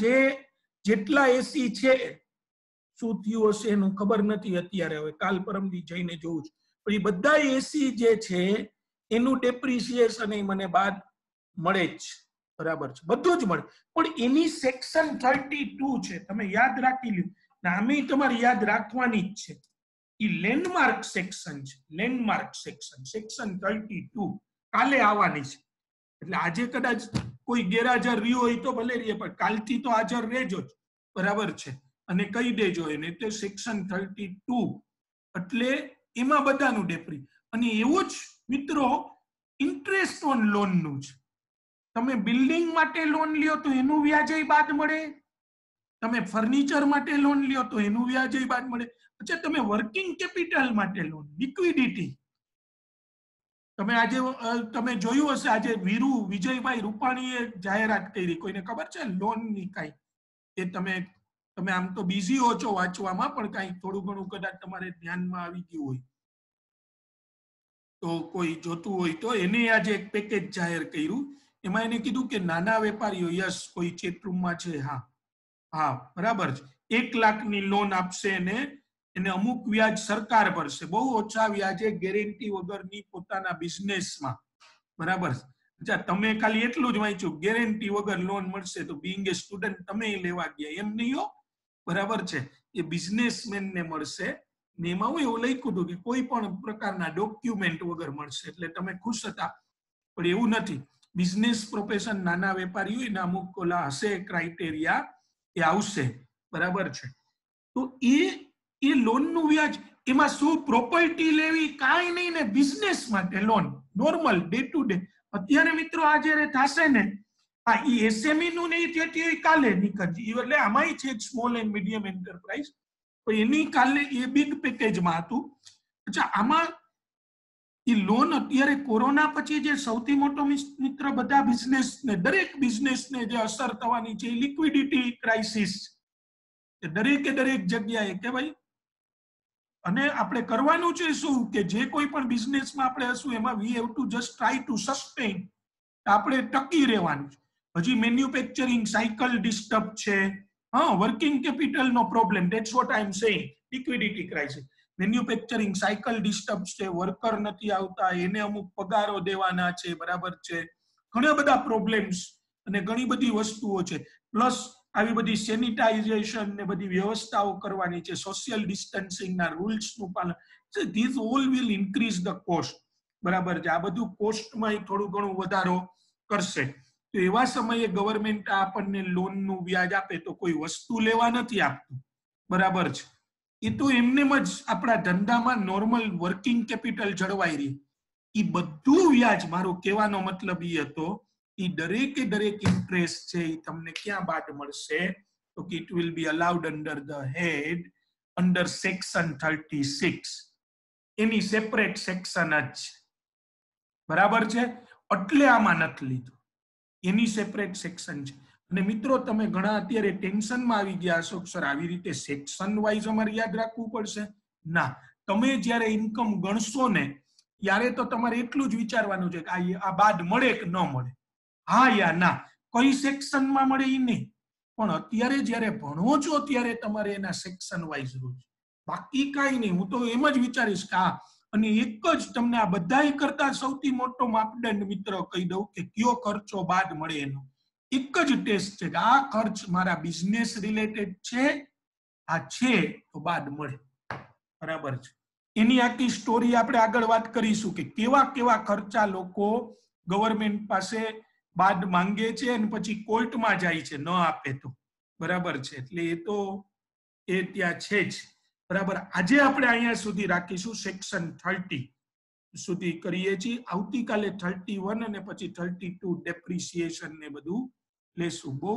જેટલા એસી છે, શું થયું હશે એનું ખબર નથી અત્યારે, હવે કાલ પરમથી જઈને જોઉં છું, પણ એ બધા એસી જે છે એનું ડેપ્રિસિએશન એ મને બાદ મળે જ, બરાબર છે, બધું જ મળે. પણ એની સેક્શન 32 છે, તમે યાદ રાખી લ્યો. આમે તમારે યાદ રાખવાની જ છે. ઈ લેન્ડમાર્ક સેક્શન છે, લેન્ડમાર્ક સેક્શન 32 કાલે આવવાની છે. એટલે આજે કદાચ કોઈ ગેરહાજર રહ્યો હોય તો ભલે રહીએ, પણ કાલથી તો હાજર રહેજો જ, બરાબર છે, અને કહી દેજો એને. એટલે સેક્શન 32 એટલે એમાં બધાનું ડેપ્રી. અને એવું જ મિત્રો ઇન્ટરેસ્ટ ઓન લોન નું છે. તમે બિલ્ડિંગ માટે લોન લ્યો તો એનું વ્યાજ બાદ મળે, તમે ફર્નિચર માટે લોન લ્યો તો એનું વ્યાજ બાદ મળે. પછી તમે વર્કિંગ કેપિટલ માટે લોન, લિક્વિડિટી, તમે આજે તમે જોયું હશે, આજે વિજયભાઈ રૂપાણીએ જાહેરાત કરી, કોઈને ખબર છે લોન ની કઈ? એ તમે આમ તો બિઝી હો છો વાંચવામાં, પણ કઈ થોડું ઘણું કદાચ તમારે ધ્યાનમાં આવી ગયું હોય તો, કોઈ જોતું હોય તો, એને આજે એક પેકેજ જાહેર કર્યું. એમાં એને કીધું કે નાના વેપારીઓ, યસ, કોઈ ચેટરૂમમાં છે, હા બરાબર છે, 1 લાખની લોન આપશે ને એને અમુક વ્યાજ સરકાર ભરશે, બહુ ઓછા વ્યાજે, ગેરંટી વગરની પોતાના બિઝનેસમાં, બરાબર. અચ્છા, તમે ખાલી એટલું જ વાંચ્યું ગેરંટી વગર લોન મળશે, તો બીઇંગ એ સ્ટુડન્ટ તમે લેવા ગયા એમ નહીં હો, બરાબર છે. એ બિઝનેસમેન ને મળશે, ને એમાં હું એવું લખ્યું હતું કે કોઈ પણ પ્રકારના ડોક્યુમેન્ટ વગર મળશે, એટલે તમે ખુશ હતા. પણ એવું નથી. બિઝનેસ પ્રોફેશન, નાના વેપારી હોય ને, અમુક ઓલા હશે ક્રાઇટેરિયા, એ આવશે, બરાબર છે. તો એ લોન નું વ્યાજ, એમાં શું પ્રોપર્ટી લેવી કાંઈ નહીં ને, બિઝનેસ માટે loan, normal day to day. અત્યારે મિત્રો આ જયારે થશે ને, આ એસએમઈ નું નહીં થતી હોય કાલે નીકળશે, એટલે આમાંય છે સ્મોલ એન્ડ મીડિયમ એન્ટરપ્રાઇઝ, તો એની કાલે એ બિગ પેકેજમાં હતું. અચ્છા, આમાં એ લોન અત્યારે કોરોના પછી જે સૌથી મોટો મિત્ર બધા બિઝનેસ ને, દરેક બિઝનેસ ને જે અસર થવાની છે, લિક્વિડિટી ક્રાઇસિસ, દરેક જગ્યાએ કે ભાઈ અને આપણે કરવાનું છે શું કે જે કોઈ પણ બિઝનેસમાં આપણે હશું એમાં we have to just try to sustain, આપણે ટકી રહેવાનું છે. હજી મેન્યુફેક્ચરિંગ સાયકલ ડિસ્ટર્બ છે, હા, વર્કિંગ કેપિટલ નો problem, that's what I am saying, liquidity crisis. Manufacturing cycle disturb છે, વર્કર નથી આવતા, એને અમુક પગારો દેવાના છે, બરાબર છે, ઘણા બધા પ્રોબ્લેમ્સ અને ઘણી બધી વસ્તુઓ છે. પ્લસ આવી બધી સેનિટાઇઝેશન ને બધી વ્યવસ્થાઓ કરવાની છે, સોશિયલ ડિસ્ટન્સિંગ ના રૂલ્સ નું પાલન, this all will increase the cost, બરાબર છે. આ બધું કોસ્ટમાં થોડું ઘણું વધારો કરશે. તો એવા સમયે ગવર્મેન્ટ આપણને લોન નું વ્યાજ આપે તો કોઈ વસ્તુ લેવા નથી આપતું, બરાબર છે. એ તો એમને જ આપણા ધંધામાં નોર્મલ વર્કિંગ કેપિટલ જળવાઈ રહી. એ બધું વ્યાજ, મારો કહેવાનો મતલબ એ હતો, એ દરેકે દરેક ઇન્ટરેસ્ટ છે એ તમને ક્યાં બાદ મળશે? તો કે it will be allowed under the head under section 36. એની સેપરેટ સેક્શન જ છે, બરાબર છે. એટલે આમાં નથી લીધું, એની સેપરેટ સેક્શન છે. અને મિત્રો તમે ઘણા અત્યારે ટેન્શનમાં આવી ગયા હશો, સર આવી રીતે સેક્શન વાઇઝ અમારે યાદ રાખવું પડશે? ના, તમે જ્યારે ઇન્કમ ગણશો ને ત્યારે તો તમારે એટલું જ વિચારવાનું છે કે આ બાદ મળે કે ન મળે, હા યા ના, કઈ સેક્શનમાં મળે એ નહીં, પણ અત્યારે જ્યારે ભણો છો ત્યારે તમારે એના સેક્શન વાઇઝ રૂલ, બાકી કાંઈ નહીં. હું તો એમ જ વિચારીશ કે આ, અને એક જ તમને આ બધાય કરતા સૌથી મોટો માપદંડ મિત્રો કહી દઉં કે કયો ખર્ચો બાદ મળે એનો એક જ ટેસ્ટ છે કે આ ખર્ચ મારા બિઝનેસ રિલેટેડ છે, આ છે તો બાદ મળે, બરાબર છે. એની આખી સ્ટોરી આપણે આગળ વાત કરીશું કે કેવા કેવા ખર્ચા લોકો ગવર્મેન્ટ પાસે બાદ માંગે છે અને પછી કોર્ટમાં જાય છે ન આપે તો, બરાબર છે. એટલે એ તો એ ત્યાં છે જ, બરાબર. આજે આપણે અહીંયા સુધી રાખીશું, સેક્શન 30 સુધી કરીએ છીએ. આવતીકાલે 31 અને પછી 32 ડેપ્રિસિએશન ને બધું લેશું. બહુ